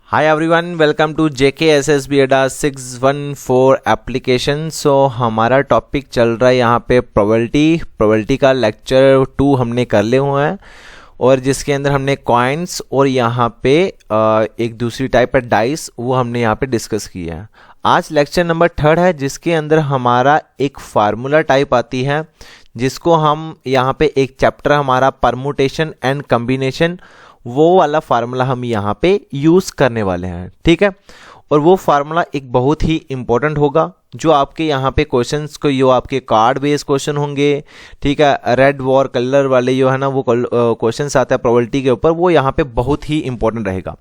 Hi everyone, welcome to JKSSB ADA 614 application. So हमारा topic चल रहा है यहाँ पे प्रोबेबिलिटी का लेक्चर 2 हमने कर ले हुए हैं और जिसके अंदर हमने कॉइन्स और यहाँ पे एक दूसरी टाइप है डाइस, वो हमने यहाँ पे डिस्कस किया है। आज लेक्चर नंबर 3 है जिसके अंदर हमारा एक फार्मूला टाइप आती है जिसको हम यहाँ पे एक चैप्टर हमारा परमुटेशन एंड कम्बिनेशन, वो वाला फार्मूला हम यहाँ पे यूज़ करने वाले हैं। ठीक है, और वो फार्मूला एक बहुत ही इम्पोर्टेंट होगा जो आपके यहाँ पे क्वेश्चंस को, जो आपके कार्ड बेस्ड क्वेश्चन होंगे, ठीक है, रेड वॉर कलर वाले जो है ना वो क्वेश्चंस आते हैं प्रोबेबिलिटी के ऊपर, वो यहाँ पे बहुत ही इंपॉर्टेंट रहेगा।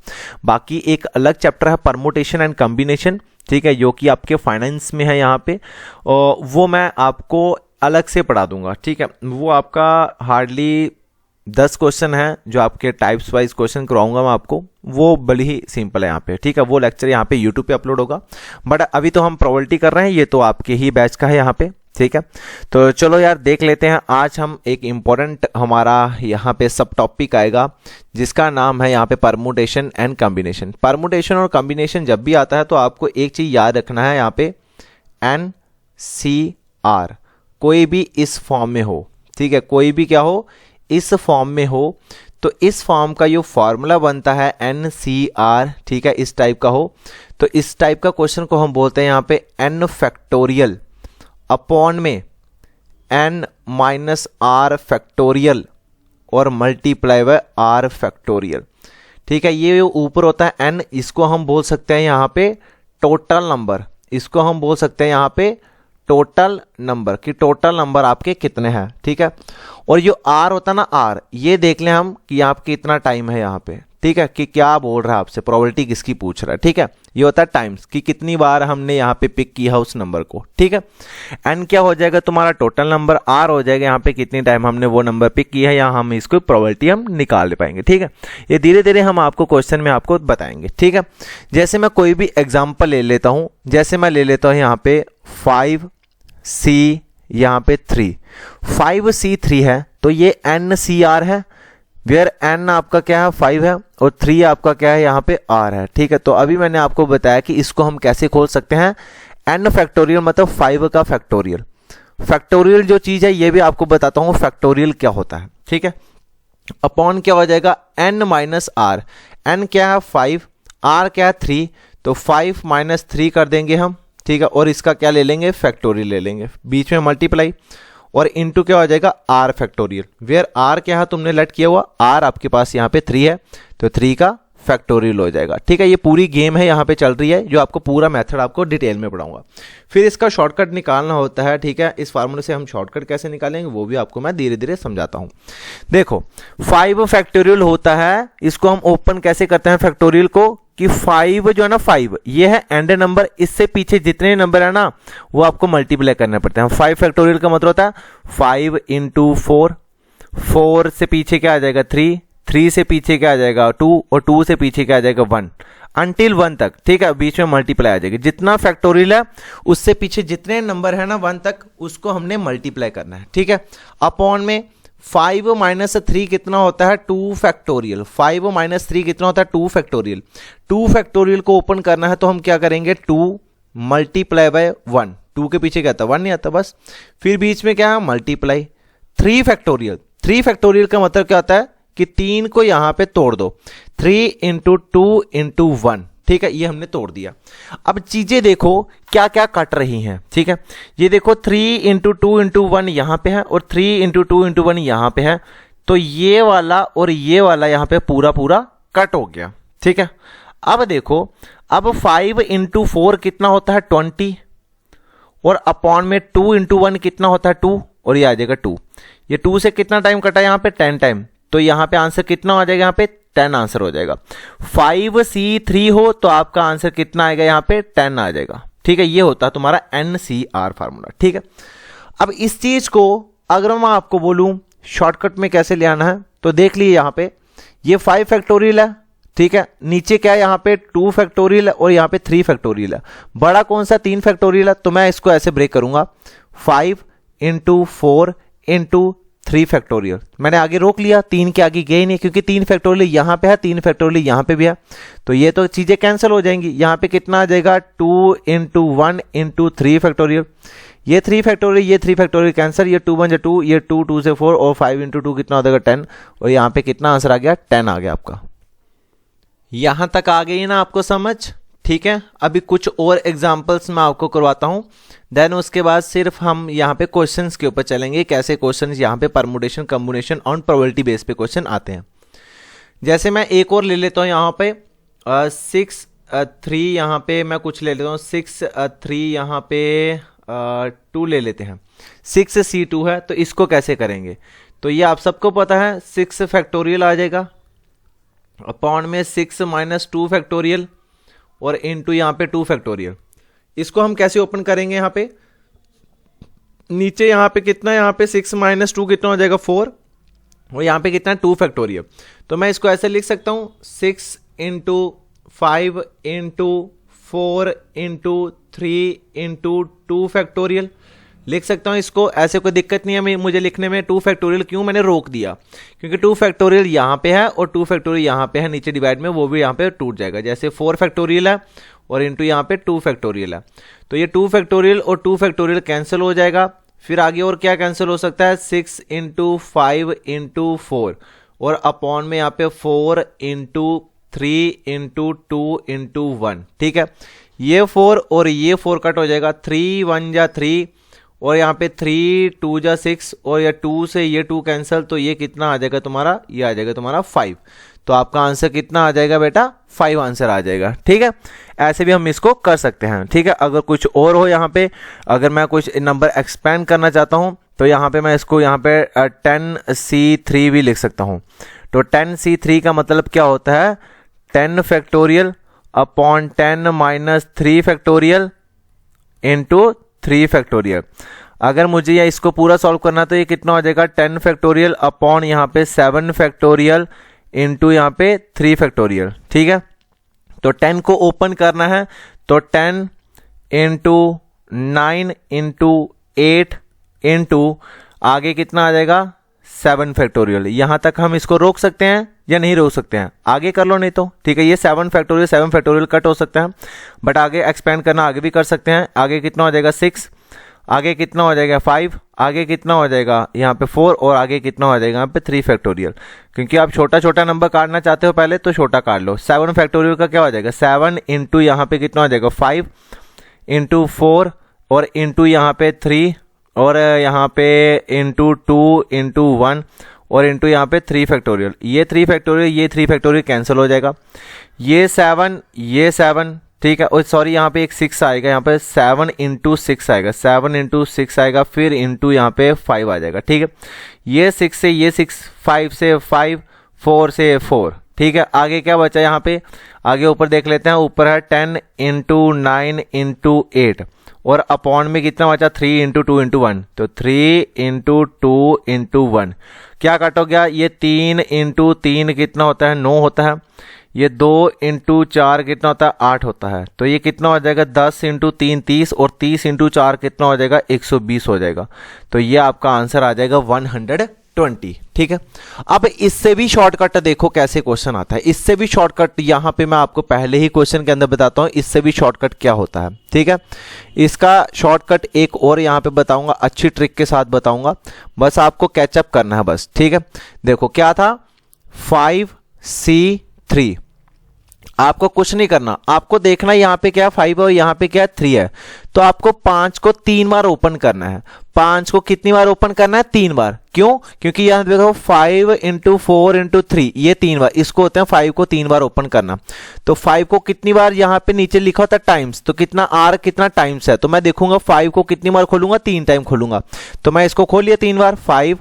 बाकी एक अलग चैप्टर है परमुटेशन एंड कम्बिनेशन, ठीक है, जो कि आपके फाइनेंस में है यहाँ पे, और वो मैं आपको अलग से पढ़ा दूंगा। ठीक है, वो आपका हार्डली 10 क्वेश्चन है जो आपके टाइप्स वाइज क्वेश्चन कराऊंगा मैं आपको, वो बड़ी ही सिंपल है यहाँ पे। ठीक है, वो लेक्चर यहाँ पे यूट्यूब पे अपलोड होगा, बट अभी तो हम प्रोबेबिलिटी कर रहे हैं, ये तो आपके ही बैच का है यहाँ पे। ठीक है, तो चलो यार देख लेते हैं। आज हम एक इम्पॉर्टेंट हमारा यहाँ पे सब टॉपिक आएगा जिसका नाम है यहाँ पे परमुटेशन एंड कम्बिनेशन। परमुटेशन और कम्बिनेशन जब भी आता है तो आपको एक चीज याद रखना है, यहाँ पे NCR कोई भी इस फॉर्म में हो, ठीक है, कोई भी क्या हो इस फॉर्म में हो, तो इस फॉर्म का जो फॉर्मूला बनता है NCR, ठीक है, इस टाइप का हो, तो इस टाइप का क्वेश्चन को हम बोलते हैं यहाँ पे n फैक्टोरियल अपॉन में n माइनस r फैक्टोरियल और मल्टीप्लाई बाय r फैक्टोरियल। ठीक है, ये ऊपर होता है n, इसको हम बोल सकते हैं यहाँ पे टोटल नंबर, इसको हम बोल सकते हैं यहाँ पे टोटल नंबर, कि टोटल नंबर आपके कितने हैं। ठीक है, और जो आर होता है ना आर, ये देख लें हम कि आपके इतना टाइम है यहाँ पे, ठीक है, कि क्या बोल रहा है आपसे, प्रोबेबिलिटी किसकी पूछ रहा है। ठीक है, ये होता है टाइम्स, कि कितनी बार हमने यहाँ पे पिक किया उस नंबर को। ठीक है, एन क्या हो जाएगा तुम्हारा टोटल नंबर, आर हो जाएगा यहाँ पे कितनी टाइम हमने वो नंबर पिक किया है, यहाँ हम इसको प्रोबेबिलिटी हम निकाल पाएंगे। ठीक है, ये धीरे धीरे हम आपको क्वेश्चन में आपको बताएंगे। ठीक है, जैसे मैं कोई भी एग्जाम्पल ले लेता हूँ, जैसे मैं ले लेता हूँ यहाँ पे 5C यहाँ पे 3, 5C3 है तो ये NCR है, वेयर n आपका क्या है 5 है और 3 आपका क्या है यहाँ पे R है। ठीक है, तो अभी मैंने आपको बताया कि इसको हम कैसे खोल सकते हैं, n फैक्टोरियल मतलब 5 का फैक्टोरियल। फैक्टोरियल जो चीज है ये भी आपको बताता हूँ फैक्टोरियल क्या होता है। ठीक है, अपॉन क्या हो जाएगा n माइनस R, n क्या है 5, R क्या है 3, तो 5 माइनस 3 कर देंगे हम। ठीक है, और इसका क्या ले लेंगे फैक्टोरियल ले लेंगे, बीच में मल्टीप्लाई और इनटू क्या हो जाएगा R फैक्टोरियल, वेयर R क्या है तुमने लेट किया हुआ, R आपके पास यहाँ पे 3 है तो 3 का फैक्टोरियल हो जाएगा। ठीक है, ये पूरी गेम है यहाँ पे चल रही है, जो आपको पूरा मेथड आपको डिटेल में पढ़ाऊंगा। फिर इसका शॉर्टकट निकालना होता है। ठीक है, इस फार्मूले से हम शॉर्टकट कैसे निकालेंगे वो भी आपको मैं धीरे धीरे समझाता हूँ। देखो 5 फैक्टोरियल होता है, इसको हम ओपन कैसे करते हैं फैक्टोरियल को, कि 5 जो है ना 5 ये है एंड नंबर, इससे पीछे जितने नंबर है ना वो आपको मल्टीप्लाई करने पड़ते हैं। 5 फैक्टोरियल का मतलब होता है 5 इंटू 4, 4 से पीछे क्या आ जाएगा 3, 3 से पीछे क्या आ जाएगा 2 और 2 से पीछे क्या आ जाएगा 1, अंटिल 1 तक। ठीक है, बीच में मल्टीप्लाई आ जाएगी, जितना फैक्टोरियल है उससे पीछे जितने नंबर है ना 1 तक उसको हमने मल्टीप्लाई करना है। ठीक है, अपॉन में 5 माइनस 3 कितना होता है 2 फैक्टोरियल, 5 माइनस 3 कितना होता है 2 फैक्टोरियल। 2 फैक्टोरियल को ओपन करना है तो हम क्या करेंगे 2 मल्टीप्लाई बाय 1, 2 के पीछे क्या आता 1 नहीं आता बस, फिर बीच में क्या है मल्टीप्लाई 3 फैक्टोरियल। 3 फैक्टोरियल का मतलब क्या होता है कि 3 को यहां पे तोड़ दो, 3 इंटू 2 इंटू 1। ठीक है, ये हमने तोड़ दिया। अब चीजें देखो क्या क्या कट रही हैं। ठीक है, ये देखो 3 इंटू 2 इंटू 1 यहां पे है और 3 इंटू 2 इंटू 1 यहां पे है, तो ये वाला और ये वाला यहां पे पूरा पूरा कट हो गया। ठीक है, अब देखो अब 5 इंटू 4 कितना होता है 20 और अपॉन में 2 इंटू 1 कितना होता है 2 और ये आ जाएगा 2, ये 2 से कितना टाइम कटा यहाँ पे 10 टाइम, तो यहाँ पे आंसर कितना आ जाएगा यहाँ पे 10 आंसर हो जाएगा। 5C3 हो तो आपका आंसर कितना आएगा यहाँ पे 10 आ जाएगा। ठीक है, ये होता है तुम्हारा NCR फार्मूला। ठीक है, अब इस चीज को अगर मैं आपको बोलूं शॉर्टकट में कैसे ले आना है तो देख लीजिए, यहाँ पे ये 5 फैक्टोरियल है, ठीक है, नीचे क्या है यहाँ पे 2 फैक्टोरियल है और यहाँ पे 3 फैक्टोरियल है, बड़ा कौन सा 3 फैक्टोरियल है, तो मैं इसको ऐसे ब्रेक करूंगा 5 इंटू 4 इंटू 3 फैक्टोरियल। मैंने आगे रोक लिया, 3 के आगे गए ही नहीं क्योंकि 3 फैक्टोरियल यहाँ पे है, 3 फैक्टोरियल यहाँ पे भी है, तो ये तो चीजें कैंसिल हो जाएंगी। यहाँ पे कितना आ जाएगा 2 इंटू 1 इंटू 3 फैक्टोरियल, ये 3 फैक्टोरियल, ये 3 फैक्टोरियल कैंसिल, ये 2 1 जा 2, ये 2 2 से 4 और 5 इंटू 2 कितना हो जाएगा 10, और यहाँ पे कितना आंसर आ गया 10 आ गया आपका। यहां तक आ गई ना आपको समझ, ठीक है। अभी कुछ और एग्जांपल्स मैं आपको करवाता हूं, देन उसके बाद सिर्फ हम यहाँ पे क्वेश्चंस के ऊपर चलेंगे, कैसे क्वेश्चंस यहाँ पे permutation combination on probability base पे क्वेश्चन आते हैं। जैसे मैं एक और ले लेता हूँ यहाँ पे 6 3, यहाँ पे मैं कुछ ले लेता हूँ 6 3, यहाँ पे 2 ले लेते हैं, 6C2 है, तो इसको कैसे करेंगे, तो ये आप सबको पता है 6 फैक्टोरियल आ जाएगा अपॉन में 6 माइनस 2 फैक्टोरियल और इनटू यहाँ पे 2 फैक्टोरियल। इसको हम कैसे ओपन करेंगे, यहाँ पे नीचे यहाँ पे कितना, यहाँ पे 6 माइनस 2 कितना हो जाएगा 4, और यहाँ पे कितना 2 फैक्टोरियल। तो मैं इसको ऐसे लिख सकता हूँ 6 into 5 into 4 into 3 into 2 factorial लिख सकता हूं इसको, ऐसे कोई दिक्कत नहीं है मुझे लिखने में। 2 फैक्टोरियल क्यों मैंने रोक दिया, क्योंकि 2 फैक्टोरियल यहां पे है और 2 फैक्टोरियल यहां पे है नीचे डिवाइड में, वो भी यहां पे टूट जाएगा। जैसे 4 फैक्टोरियल है और इंटू यहां पे 2 फैक्टोरियल है, तो ये 2 फैक्टोरियल और 2 फैक्टोरियल कैंसिल हो जाएगा। फिर आगे और क्या कैंसिल हो सकता है, 6 इंटू 5 इंटू 4 और अपॉन में यहाँ पे 4 इंटू 3 इंटू 2 इंटू 1, ठीक है। ये 4 और ये 4 कट हो जाएगा, 3 1 जा 3 और यहाँ पे 3 2 जा 6 और या 2 से ये 2 कैंसिल, तो ये कितना आ जाएगा तुम्हारा, ये आ जाएगा तुम्हारा 5। तो आपका आंसर कितना आ जाएगा बेटा, 5 आंसर आ जाएगा, ठीक है। ऐसे भी हम इसको कर सकते हैं, ठीक है। अगर कुछ और हो यहाँ पे, अगर मैं कुछ नंबर एक्सपेंड करना चाहता हूँ तो यहाँ पे मैं इसको यहाँ पे 10C3 भी लिख सकता हूँ। तो 10C3 का मतलब क्या होता है, 10 factorial upon 10 minus 3 factorial into 3 factorial. अगर मुझे या इसको पूरा सॉल्व करना तो ये कितना हो जाएगा, 10 फैक्टोरियल अपॉन यहाँ पे 7 फैक्टोरियल इंटू यहाँ पे 3 फैक्टोरियल, ठीक है। तो 10 को ओपन करना है तो 10 इंटू 9 इंटू 8 इंटू आगे कितना आ जाएगा 7 फैक्टोरियल। यहां तक हम इसको रोक सकते हैं या नहीं रोक सकते हैं, आगे कर लो नहीं तो, ठीक है। ये 7 फैक्टोरियल कट हो सकते हैं, बट आगे एक्सपेंड करना आगे भी कर सकते हैं। आगे कितना हो जाएगा 6, आगे कितना हो जाएगा 5, आगे कितना हो जाएगा यहाँ पे 4 और आगे कितना हो जाएगा यहाँ पे 3 फैक्टोरियल। क्योंकि आप छोटा छोटा नंबर काटना चाहते हो पहले तो छोटा काट लो। 7 फैक्टोरियल का क्या हो जाएगा, 7 इंटू यहाँ पे कितना हो जाएगा 5 इंटू 4 और इंटू यहाँ पे 3 और यहाँ पे इंटू 2 इंटू 1 और इंटू यहाँ पे 3 फैक्टोरियल। ये 3 फैक्टोरियल ये 3 फैक्टोरियल कैंसिल हो जाएगा, ये 7 ठीक है। और सॉरी यहाँ पे एक 6 आएगा, यहाँ पे 7 इंटू 6 आएगा, 7 इंटू 6 आएगा, फिर इंटू यहाँ पे 5 आ जाएगा, ठीक है। ये 6 से ये 6, 5 से 5, 4 से 4, ठीक है। आगे क्या बचा यहाँ पे, आगे ऊपर देख लेते हैं, ऊपर है 10 इंटू 9 इंटू 8 और अपॉन में कितना बचा 3 इंटू 2 इंटू 1, तो 3 इंटू 2 इंटू 1 क्या कट हो गया, ये 3 इंटू 3 कितना होता है 9 होता है, ये 2 इंटू 4 कितना होता है 8 होता है, तो ये कितना हो जाएगा 10 इंटू 3 30 और 30 इंटू 4 कितना हो जाएगा 120 हो जाएगा। तो ये आपका आंसर आ जाएगा 120, ठीक है। अब इससे भी शॉर्टकट देखो कैसे क्वेश्चन आता है, इससे भी शॉर्टकट यहां पे मैं आपको पहले ही क्वेश्चन के अंदर बताता हूं इससे भी शॉर्टकट क्या होता है, ठीक है। इसका शॉर्टकट एक और यहां पे बताऊंगा, अच्छी ट्रिक के साथ बताऊंगा, बस आपको कैचअप करना है बस, ठीक है। देखो क्या था 5C3, आपको कुछ नहीं करना, आपको देखना यहां पे क्या 5 और यहां पे क्या 3 है, तो आपको 5 को 3 बार ओपन करना है। 5 को कितनी बार ओपन करना है 3 बार, क्यों, क्योंकि यहां देखो 5 इंटू 4 इंटू 3 ये 3 बार, इसको होते हैं 5 को 3 बार ओपन करना। तो 5 को कितनी बार यहां पे नीचे लिखा होता है टाइम्स, तो कितना आर कितना टाइम्स है, तो मैं देखूंगा 5 को कितनी बार खोलूंगा 3 टाइम खोलूंगा, तो मैं इसको खोल लिया 3 बार, 5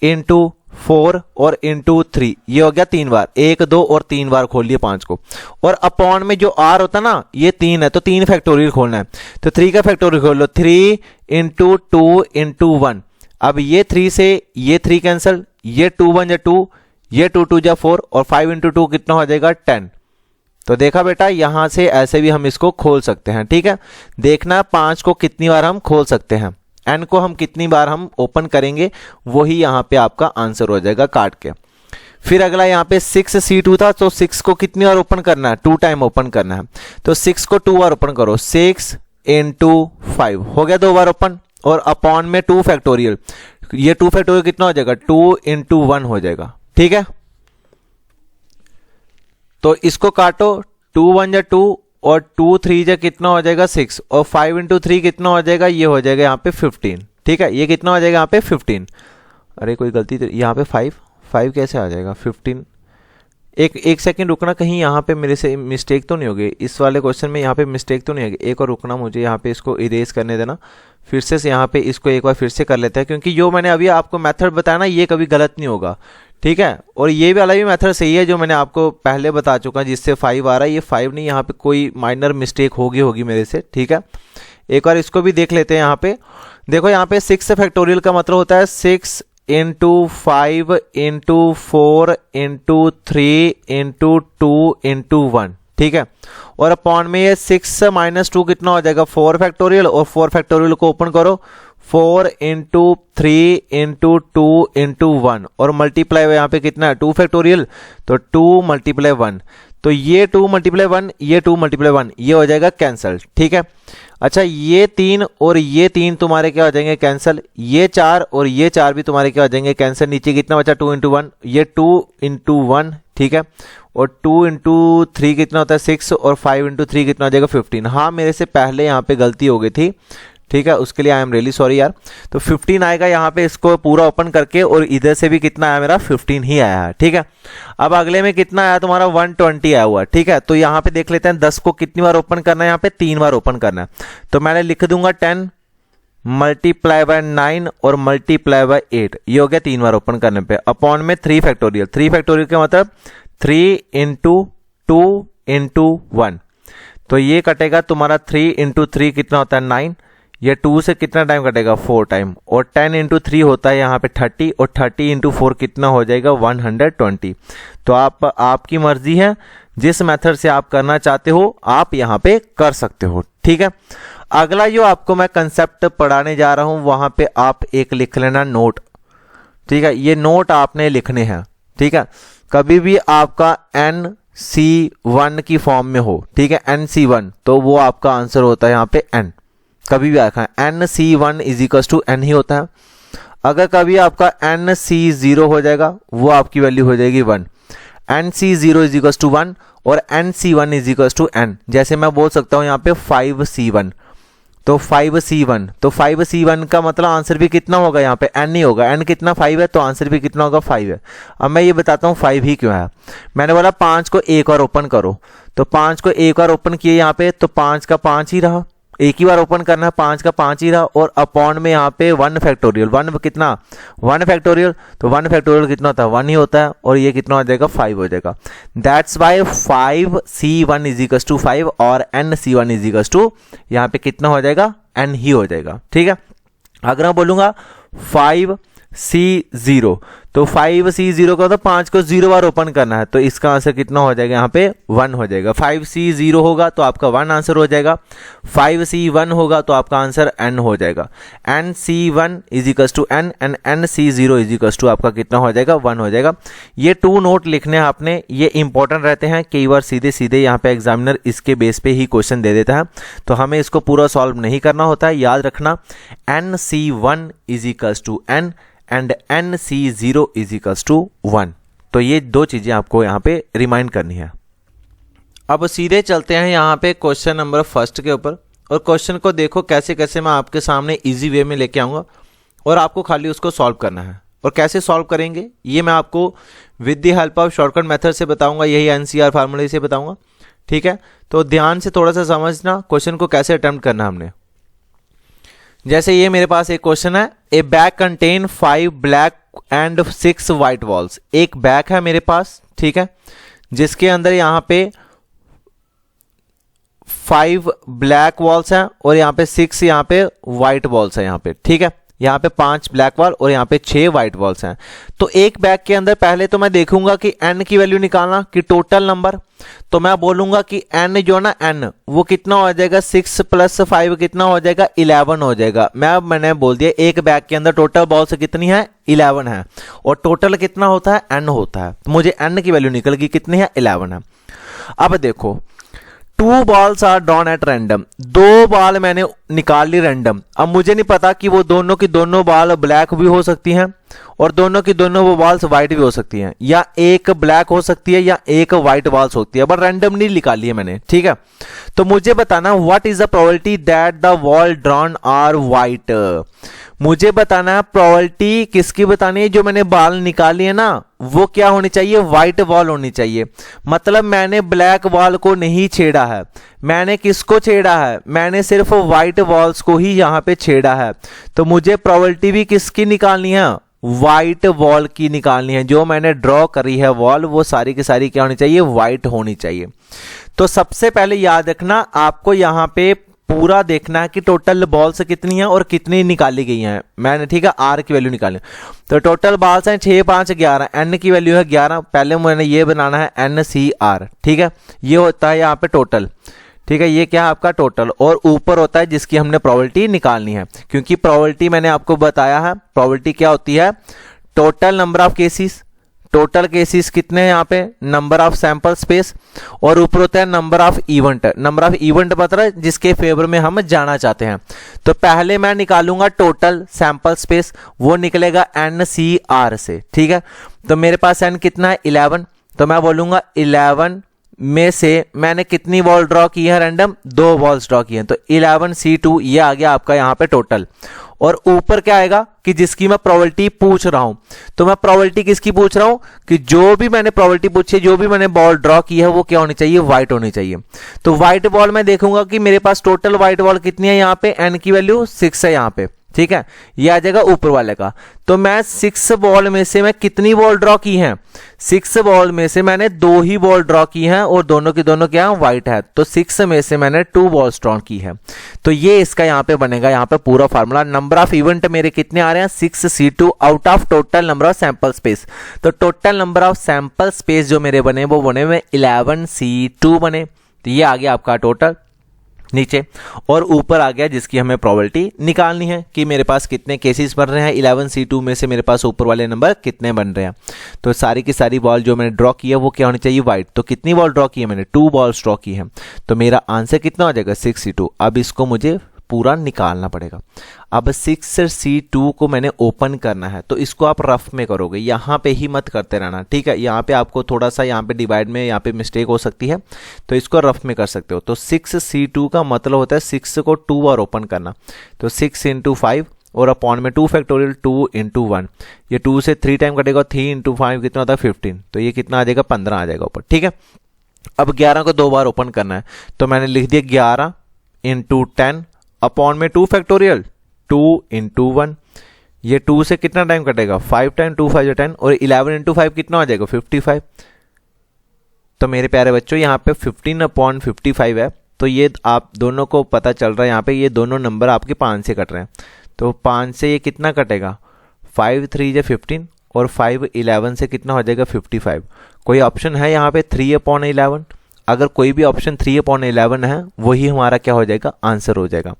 इंटू 4 और इंटू 3 ये हो गया 3 बार, 1 2 और 3 बार खोल लिए 5 को, और अपॉन में जो आर होता ना ये 3 है, तो 3 फैक्टोरियल खोलना है, तो 3 का फैक्टोरियल खोल लो, 3 इंटू 2 इंटू 1। अब ये 3 से ये 3 कैंसिल, ये 2 1 जा 2, ये 2 2 जा 4 और 5 इंटू 2 कितना हो जाएगा 10। तो देखा बेटा यहां से ऐसे भी हम इसको खोल सकते हैं, ठीक है। देखना 5 को कितनी बार हम खोल सकते हैं, n को हम कितनी बार हम ओपन करेंगे वही यहाँ पे आपका आंसर हो जाएगा काट के। फिर अगला यहाँ पे 6C2 था, तो 6 को कितनी बार ओपन करना है, 2 टाइम ओपन करना है। तो 6 को 2 बार ओपन करो, 6 into 5 हो गया 2 बार ओपन, और अपॉन में 2 फैक्टोरियल, ये 2 फैक्टोरियल कितना हो जाएगा, 2 into 1 हो जाएगा। ठीक है, तो इसको काटो, 2 1 जा 2 और 2 3 जा कितना हो जाएगा 6, और 5 into 3 कितना हो जाएगा, ये हो जाएगा यहाँ पे 15। ठीक है, ये कितना हो जाएगा यहाँ पे 15। अरे कोई गलती तो यहाँ पे 5 कैसे आ जाएगा 15। एक सेकंड रुकना, कहीं यहाँ पे मेरे से मिस्टेक तो नहीं होगी इस वाले क्वेश्चन में, यहाँ पे मिस्टेक तो नहीं होगी। एक और रुकना, मुझे यहाँ पे इसको इरेज करने देना, फिर से यहाँ पे इसको एक बार फिर से कर लेते हैं, क्योंकि जो मैंने अभी आपको मेथड बताया ना ये कभी गलत नहीं होगा। ठीक है, और ये वाला भी मेथड सही है जो मैंने आपको पहले बता चुका जिससे 5 आ रहा है, ये 5 नहीं, यहाँ पे कोई माइनर मिस्टेक होगी मेरे से। ठीक है, एक बार इसको भी देख लेते हैं। यहाँ पे देखो, यहाँ पे 6 फैक्टोरियल का मतलब होता है 6 into 5 into 4 into 3 into 2 into 1। ठीक है, और अपॉन में ये 6 minus 2 कितना हो जाएगा 4 फैक्टोरियल, और 4 फैक्टोरियल को ओपन करो, 4 into 3 into 2 into 1, और मल्टीप्लाई यहाँ पे कितना है 2 फैक्टोरियल, तो 2 multiply 1, तो ये 2 multiply 1, ये 2 multiply 1, ये हो जाएगा कैंसल। ठीक है, अच्छा ये 3 और ये 3 तुम्हारे क्या हो जाएंगे कैंसल, ये 4 और ये 4 भी तुम्हारे क्या हो जाएंगे कैंसल। नीचे कितना बचा 2 into 1, ये 2 into 1। ठीक है, और 2 into 3 कितना होता है 6, और 5 into 3 कितना हो जाएगा 15। हाँ, मेरे से पहले यहाँ पे गलती हो गई थी। ठीक है, उसके लिए आई एम रियली सॉरी यार। तो 15 आएगा यहाँ पे, इसको पूरा ओपन करके, और इधर से भी कितना आया मेरा 15 ही आया है। ठीक है, अब अगले में कितना आया तुम्हारा 120 आया हुआ। ठीक है, तो यहाँ पे देख लेते हैं 10 को कितनी बार ओपन करना है, यहाँ पे 3 बार ओपन करना है। तो मैंने लिख दूंगा 10 मल्टीप्लाई बाय 9 और मल्टीप्लाई बाय 8, ये हो गया 3 बार ओपन करने पे, अपॉन में 3 फैक्टोरियल। 3 फैक्टोरियल का मतलब 3 into 2 into 1, तो ये कटेगा तुम्हारा 3 into 3 कितना होता है 9, ये 2 से कितना टाइम कटेगा 4 टाइम, और 10 into 3 होता है यहाँ पे 30, और 30 into 4 कितना हो जाएगा 120। तो आपकी मर्जी है, जिस मेथड से आप करना चाहते हो आप यहाँ पे कर सकते हो। ठीक है, अगला जो आपको मैं कंसेप्ट पढ़ाने जा रहा हूं वहां पे आप एक लिख लेना नोट। ठीक है, ये नोट आपने लिखने हैं। ठीक है, कभी भी आपका NC1 की फॉर्म में हो, ठीक है NC1, तो वो आपका आंसर होता है यहाँ पे n। कभी भी आखा NC1 is equal to n ही होता है। अगर कभी आपका NC0 हो जाएगा, वो आपकी वैल्यू हो जाएगी 1। NC0 इज इक्वल टू 1 और NC1 is equal to n। जैसे मैं बोल सकता हूं यहाँ पे 5C1, तो 5C1, तो 5C1 का मतलब आंसर भी कितना होगा यहाँ पे n ही होगा। n कितना 5 है, तो आंसर भी कितना होगा 5 है। अब मैं ये बताता हूँ 5 ही क्यों है। मैंने बोला 5 को एक बार ओपन करो, तो 5 को एक बार ओपन किए यहाँ पे, तो 5 का 5 ही रहा, एक ही बार ओपन करना है, 5 का 5 ही रहा, और अपॉन में यहाँ पे 1 फैक्टोरियल, 1 कितना 1 फैक्टोरियल, तो 1 फैक्टोरियल कितना होता है 1 ही होता है, और ये कितना हो जाएगा 5 हो जाएगा। That's why 5C1 is equal to 5 और NC1 इज इक्वल टू यहाँ पे कितना हो जाएगा n ही हो जाएगा। ठीक है, अगर मैं बोलूंगा 5C0, तो 5C0 का तो 5 को 0 बार ओपन करना है, तो इसका आंसर कितना हो जाएगा यहाँ पे 1 हो जाएगा। 5C0 होगा तो आपका 1 आंसर हो जाएगा, 5C1 होगा तो आपका आंसर n हो जाएगा। NC1 is equal to n and NC0 is equal to आपका कितना हो जाएगा 1 हो जाएगा। ये 2 नोट लिखने हैं आपने, ये इंपॉर्टेंट रहते हैं। कई बार सीधे सीधे यहाँ पे एग्जामिनर इसके बेस पे ही क्वेश्चन दे देता है, तो हमें इसको पूरा सॉल्व नहीं करना होता है। याद रखना NC1 is equal to n and NC0 is equals to 1। तो ये 2 चीजें आपको यहाँ पे रिमाइंड करनी है। अब सीधे चलते हैं यहाँ पे क्वेश्चन नंबर फर्स्ट के ऊपर, और क्वेश्चन को देखो कैसे कैसे मैं आपके सामने इजी वे में लेके आऊंगा, और आपको खाली उसको सॉल्व करना है। और कैसे सॉल्व करेंगे ये मैं आपको with the help of shortcut method से बताऊंगा, यही NCR फार्मूले से बताऊंगा। ठीक है, तो ध्यान से थोड़ा सा समझना क्वेश्चन को कैसे अटेम्प्ट करना हमने। जैसे ये मेरे पास एक क्वेश्चन है, ए bag contain 5 black and 6 white balls. एक बैग है मेरे पास, ठीक है, जिसके अंदर यहाँ पे 5 ब्लैक बॉल्स हैं और यहाँ पे 6 यहाँ पे व्हाइट बॉल्स है यहाँ पे। ठीक है, यहाँ पे 5 ब्लैक बॉल और यहाँ पे 6 व्हाइट बॉल्स हैं। तो एक बैग के अंदर पहले तो मैं देखूंगा कि n की वैल्यू निकालना, कि टोटल नंबर। तो मैं बोलूंगा कि n जो ना n वो कितना हो जाएगा, 6 + 5 कितना हो जाएगा, 11 हो जाएगा। मैंने बोल दिया एक बैग के अंदर टोटल बॉल्स कितनी है, 11 है, और टोटल कितना होता है, n होता है। तो मुझे n की वैल्यू निकल गई, कितनी है, 11 है। अब देखो 2 balls are drawn at random, 2 ball मैंने निकाल ली रैंडम। अब मुझे नहीं पता कि वो दोनों की दोनों बॉल ब्लैक भी हो सकती हैं और दोनों की दोनों वो बॉल्स व्हाइट भी हो सकती हैं, या एक ब्लैक हो सकती है या एक व्हाइट बॉल्स होती है, बट रैंडम नहीं निकाली है मैंने, ठीक है। तो मुझे बताना what is the probability that the ball drawn are white. मुझे बताना है प्रोबेबिलिटी किसकी बतानी है, जो मैंने बॉल निकाली है ना वो क्या होनी चाहिए, व्हाइट बॉल होनी चाहिए। मतलब मैंने ब्लैक बॉल को नहीं छेड़ा है, मैंने किसको छेड़ा है, मैंने सिर्फ व्हाइट बॉल्स को ही यहां पे छेड़ा है। तो मुझे प्रोबेबिलिटी भी किसकी निकालनी है, व्हाइट बॉल की निकालनी है। जो मैंने ड्रॉ करी है बॉल वो सारी की सारी क्या होनी चाहिए, व्हाइट होनी चाहिए। तो सबसे पहले याद रखना आपको यहां पे पूरा देखना है कि टोटल बॉल्स कितनी है और कितनी निकाली गई हैं मैंने, ठीक है। आर की वैल्यू निकालनी, तो टोटल बॉल्स हैं 6 5 11, एन की वैल्यू है 11। पहले मैंने ये बनाना है NCR, ठीक है। ये होता है यहाँ पे टोटल, ठीक है। ये क्या है आपका टोटल, और ऊपर होता है जिसकी हमने प्रोबेबिलिटी निकालनी है, क्योंकि प्रोबेबिलिटी मैंने आपको बताया है, प्रोबेबिलिटी क्या होती है, total number of cases. Total cases कितने हैं यहाँ पे, नंबर ऑफ सैंपल स्पेस, और ऊपर होता है number of event. Number of event मतलब है जिसके फेवर में हम जाना चाहते हैं। तो पहले मैं निकालूंगा टोटल सैंपल स्पेस, वो निकलेगा NCR से, ठीक है। तो मेरे पास n कितना है, 11। तो मैं बोलूंगा 11 में से मैंने कितनी बॉल ड्रॉ की है रैंडम, 2 बॉल्स ड्रॉ की हैं। तो 11C2 ये आ गया आपका यहाँ पे टोटल। और ऊपर क्या आएगा कि जिसकी मैं प्रोबेबिलिटी पूछ रहा हूं, तो मैं प्रोबेबिलिटी किसकी पूछ रहा हूं, कि जो भी मैंने प्रोबेबिलिटी पूछी है, जो भी मैंने बॉल ड्रॉ की है वो क्या होनी चाहिए, व्हाइट होनी चाहिए। तो व्हाइट बॉल मैं देखूंगा कि मेरे पास टोटल व्हाइट बॉल कितनी है, यहाँ पे n की वैल्यू 6 है यहाँ पे, ठीक है। ये आ जाएगा ऊपर वाले का। तो मैं 6 बॉल में से मैं कितनी बॉल ड्रॉ की हैं, 6 बॉल में से मैंने 2 ही बॉल ड्रॉ की हैं और दोनों की दोनों क्या है, व्हाइट है। तो 6 में से मैंने 2 बॉल्स ड्रॉ की है। तो ये इसका यहाँ पे बनेगा, यहाँ पे पूरा फार्मूला। नंबर ऑफ इवेंट मेरे कितने आ रहे हैं, 6C2 out of total number of sample space. तो total number of sample space जो मेरे बने वो बने हुए 11C2 बने। तो ये आ गया आपका टोटल नीचे, और ऊपर आ गया जिसकी हमें प्रोबेबिलिटी निकालनी है कि मेरे पास कितने केसेस बन रहे हैं, 11C2 में से मेरे पास ऊपर वाले नंबर कितने बन रहे हैं। तो सारी की सारी बॉल जो मैंने ड्रॉ की है वो क्या होनी चाहिए, व्हाइट। तो कितनी बॉल ड्रॉ की है मैंने, 2 बॉल्स ड्रॉ की है। तो मेरा आंसर कितना हो जाएगा, 6C2। अब इसको मुझे पूरा निकालना पड़ेगा। अब 6C2 को मैंने ओपन करना है, तो इसको आप रफ में करोगे, यहाँ पे ही मत करते रहना, ठीक है। यहाँ पे आपको थोड़ा सा यहाँ पे डिवाइड में यहाँ पे मिस्टेक हो सकती है, तो इसको रफ में कर सकते हो। तो 6C2 का मतलब होता है 6 को 2 बार ओपन करना। तो 6 × 5 और अपॉन में 2 फैक्टोरियल 2 × 1, ये 2 से 3 टाइम कटेगा, 3 × 5 कितना होता है, 15। तो ये कितना आ जाएगा, 15 आ जाएगा ऊपर, ठीक है। अब 11 को 2 बार ओपन करना है, तो मैंने लिख दिया 11 × 10 अपॉन में 2 फैक्टोरियल 2 × 1, ये 2 से कितना टाइम कटेगा, 5 टाइम, 2 5 10, और 11 × 5 कितना हो जाएगा, 55। तो मेरे प्यारे बच्चों यहाँ पे 15/55 है। तो ये आप दोनों को पता चल रहा है, यहाँ पे ये दोनों नंबर आपके 5 से कट रहे हैं। तो 5 से ये कितना कटेगा, 5 3 × 15, और 5 11 से कितना हो जाएगा, 55। कोई ऑप्शन है यहाँ पे 3/11, अगर कोई भी ऑप्शन 3/11 है वही हमारा क्या हो जाएगा, आंसर हो जाएगा।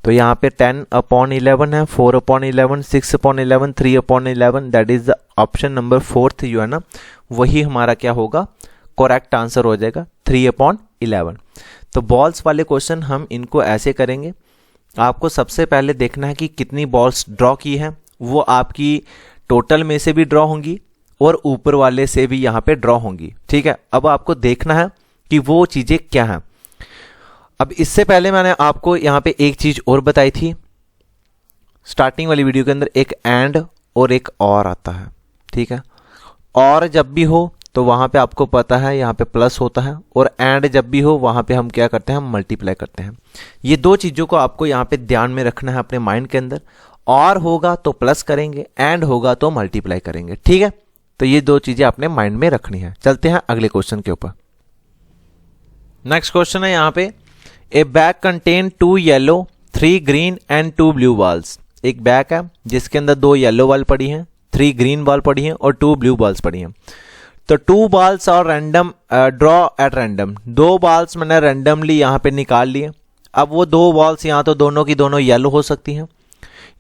तो यहाँ पे 10/11 है, 4/11, 6/11, 3/11, that is the option number 4 जो है ना, वही हमारा क्या होगा, करेक्ट आंसर हो जाएगा 3/11। तो बॉल्स वाले क्वेश्चन हम इनको ऐसे करेंगे। आपको सबसे पहले देखना है कि कितनी बॉल्स ड्रॉ की है, वो आपकी टोटल में से भी ड्रॉ होंगी और ऊपर वाले से भी यहाँ पे ड्रॉ होंगी, ठीक है। अब आपको देखना है कि वो चीजें क्या हैं। अब इससे पहले मैंने आपको यहाँ पे एक चीज और बताई थी, स्टार्टिंग वाली वीडियो के अंदर एक एंड और एक और आता है, ठीक है। और जब भी हो तो वहां पे आपको पता है यहाँ पे प्लस होता है, और एंड जब भी हो वहां पे हम क्या करते हैं, हम मल्टीप्लाई करते हैं। ये दो चीजों को आपको यहाँ पे ध्यान में रखना है अपने माइंड के अंदर। और होगा तो प्लस करेंगे, एंड होगा तो मल्टीप्लाई करेंगे, ठीक है। तो ये दो चीजें अपने माइंड में रखनी है। चलते हैं अगले क्वेश्चन के ऊपर। नेक्स्ट क्वेश्चन है यहाँ पे, ए bag contain 2 yellow 3 green and 2 blue balls. एक बैग है जिसके अंदर 2 येलो बॉल पड़ी हैं, 3 ग्रीन बॉल पड़ी हैं और 2 ब्लू बॉल्स पड़ी हैं। तो 2 बॉल्स और random draw at random, 2 balls मैंने रैंडमली यहाँ पे निकाल लिए। अब वो 2 बॉल्स यहाँ तो दोनों की दोनों येलो हो सकती हैं,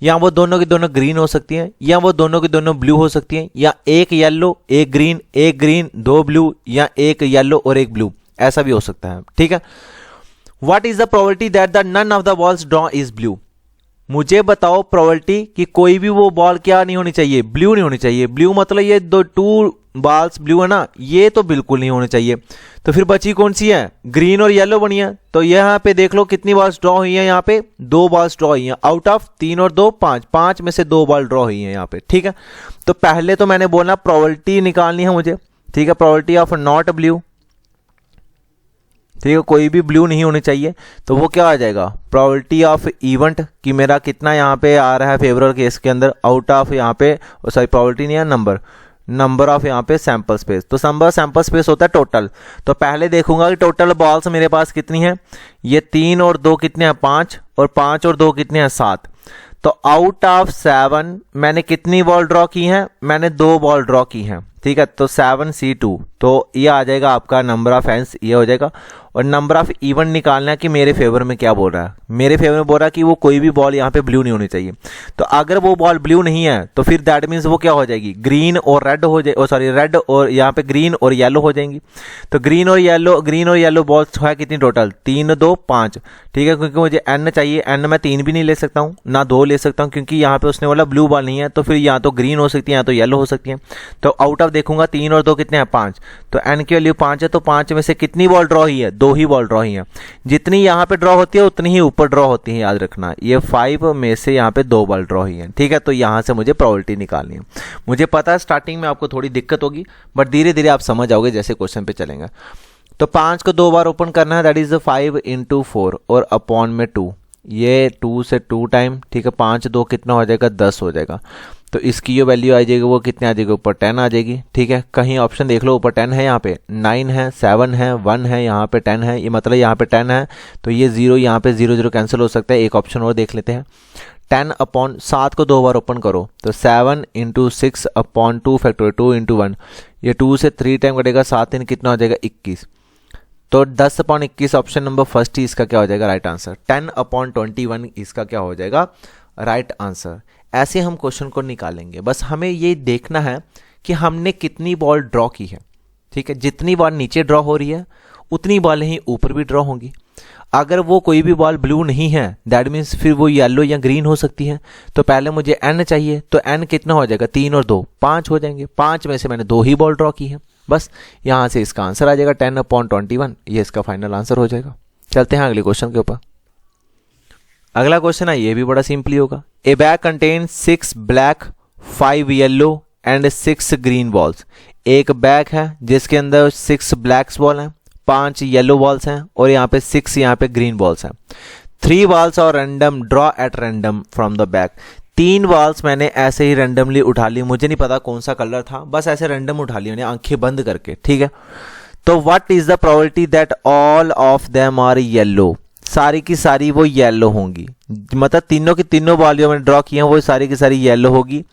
या वो दोनों की दोनों ग्रीन हो सकती हैं, या वो दोनों की दोनों ब्लू हो सकती हैं, या एक येलो एक ग्रीन 2 ब्लू, या एक येलो और एक ब्लू, ऐसा भी हो सकता है। ठीक है। What is the probability that the none of the balls draw is blue. मुझे बताओ प्रोबेबिलिटी कि कोई भी वो बॉल क्या नहीं होनी चाहिए, ब्लू नहीं होनी चाहिए। ब्लू मतलब ये 2 बॉल्स ब्लू है ना, ये तो बिल्कुल नहीं होने चाहिए। तो फिर बची कौन सी है, ग्रीन और येलो बनी है। तो यहाँ पे देख लो कितनी बॉल्स ड्रॉ हुई है, यहाँ पे 2 बॉल्स ड्रॉ हुई हैं आउट ऑफ 3 और 2 5, 5 में से 2 बॉल ड्रॉ हुई है यहाँ पे। ठीक है। तो पहले तो मैंने बोला प्रोबेबिलिटी निकालनी है मुझे। ठीक है। प्रोबेबिलिटी ऑफ नॉट ब्लू, ठीक है, कोई भी ब्लू नहीं होनी चाहिए। तो वो क्या आ जाएगा, प्रोबेबिलिटी ऑफ इवेंट कि मेरा कितना यहाँ पे आ रहा है फेवरेबल केस के अंदर, आउट ऑफ यहाँ पे सॉरी प्रोबेबिलिटी नहीं है, नंबर ऑफ यहाँ पे सैंपल स्पेस। तो सैंपल स्पेस होता है टोटल। तो पहले देखूंगा कि टोटल बॉल्स मेरे पास कितनी है। ये 3 और 2 कितने हैं, 5, और 5 और 2 कितने हैं, 7। तो आउट ऑफ 7 मैंने कितनी बॉल ड्रॉ की हैं, मैंने 2 बॉल ड्रॉ की हैं। ठीक है। तो 7C2, तो ये आ जाएगा आपका नंबर ऑफ एंड्स, ये हो जाएगा। और नंबर ऑफ इवेंट निकालना है कि मेरे फेवर में क्या बोल रहा है, मेरे फेवर में बोल रहा है कि वो कोई भी बॉल यहाँ पे ब्लू नहीं होनी चाहिए। तो अगर वो बॉल ब्लू नहीं है तो फिर दैट मीन्स वो क्या हो जाएगी, ग्रीन और रेड हो जाए, सॉरी रेड और यहाँ पे ग्रीन और येलो हो जाएंगी। तो ग्रीन और येलो बॉल्स है कितनी टोटल, 3 2 5। ठीक है। क्योंकि मुझे एन चाहिए, एन मैं 3 भी नहीं ले सकता हूँ ना 2 ले सकता हूँ, क्योंकि यहाँ पे उसने बोला ब्लू बॉल नहीं है। तो फिर यहाँ तो ग्रीन हो सकती है, यहाँ तो येलो हो सकती है। तो आउट ऑफ देखूंगा 3 और 2 कितने हैं, 5। तो एन की वैल्यू 5 है। तो 5 में से कितनी बॉल ड्रॉ हुई है, 2 ही बॉल ड्रॉ हुई है। जितनी यहाँ पे ड्रॉ होती है उतनी ही ऊपर ड्रॉ होती है, याद रखना। ये 5 में से यहाँ पे 2 बॉल ड्रॉ हुई है। ठीक है। तो यहाँ से मुझे प्रोबेबिलिटी निकालनी है। मुझे पता है स्टार्टिंग में आपको थोड़ी दिक्कत होगी, बट धीरे धीरे आप समझ जाओगे जैसे क्वेश्चन पे चलेंगे। तो 5 को 2 बार ओपन करना है, दैट इज 5 × 4 और अपॉन में 2, ये 2 से 2 टाइम। ठीक है। 5 2 कितना हो जाएगा, 10 हो जाएगा। तो इसकी जो वैल्यू आ जाएगी वो कितने आ जाएगी, ऊपर 10 आ जाएगी। ठीक है। कहीं ऑप्शन देख लो, ऊपर 10 है, यहाँ पे 9 है, 7 है, 1 है, यहाँ पे 10 है। ये मतलब यहाँ पे 10 है, तो ये 0 यहाँ पे 0 0 कैंसिल हो सकता है। एक ऑप्शन और देख लेते हैं। 10 अपॉन 7 को 2 बार ओपन करो, तो 7 × 6 अपॉन 2 फैक्टोरियल 2 × 1, ये 2 से 3 टाइम कटेगा, 7 3 कितना हो जाएगा, 21। तो 10 अपॉन 21 ऑप्शन नंबर फर्स्ट ही इसका क्या हो जाएगा, राइट आंसर। 10 अपॉन 21 इसका क्या हो जाएगा, राइट आंसर। ऐसे हम क्वेश्चन को निकालेंगे। बस हमें ये देखना है कि हमने कितनी बॉल ड्रॉ की है। ठीक है। जितनी बॉल नीचे ड्रॉ हो रही है उतनी बॉल ही ऊपर भी ड्रॉ होंगी। अगर वो कोई भी बॉल ब्लू नहीं है, दैट मीन्स फिर वो येलो या ग्रीन हो सकती है। तो पहले मुझे एन चाहिए, तो एन कितना हो जाएगा, 3 और 2 5 हो जाएंगे। 5 में से मैंने 2 ही बॉल ड्रॉ की है। बस यहाँ से इसका आंसर आ जाएगा 10 अपॉन 21, ये इसका फाइनल आंसर हो जाएगा। चलते हैं अगले क्वेश्चन के ऊपर। अगला क्वेश्चन है, ये भी बड़ा सिंपली होगा। ए bag contain 6 black 5 yellow and 6 green balls. एक बैग है जिसके अंदर 6 ब्लैक्स बॉल हैं, 5 येलो बॉल्स हैं और यहाँ पे 6 यहाँ पे ग्रीन बॉल्स हैं। 3 बॉल्स और random draw at random from the bag. 3 balls मैंने ऐसे ही रैंडमली उठा ली, मुझे नहीं पता कौन सा कलर था, बस ऐसे रैंडम उठा ली मैंने आंखें बंद करके। ठीक है। तो what is the probability that all of them are yellow. सारी की सारी वो येलो होंगी, मतलब तीनों की तीनों बॉल जो मैंने ड्रॉ की हैं वो सारी की सारी येलो होगी।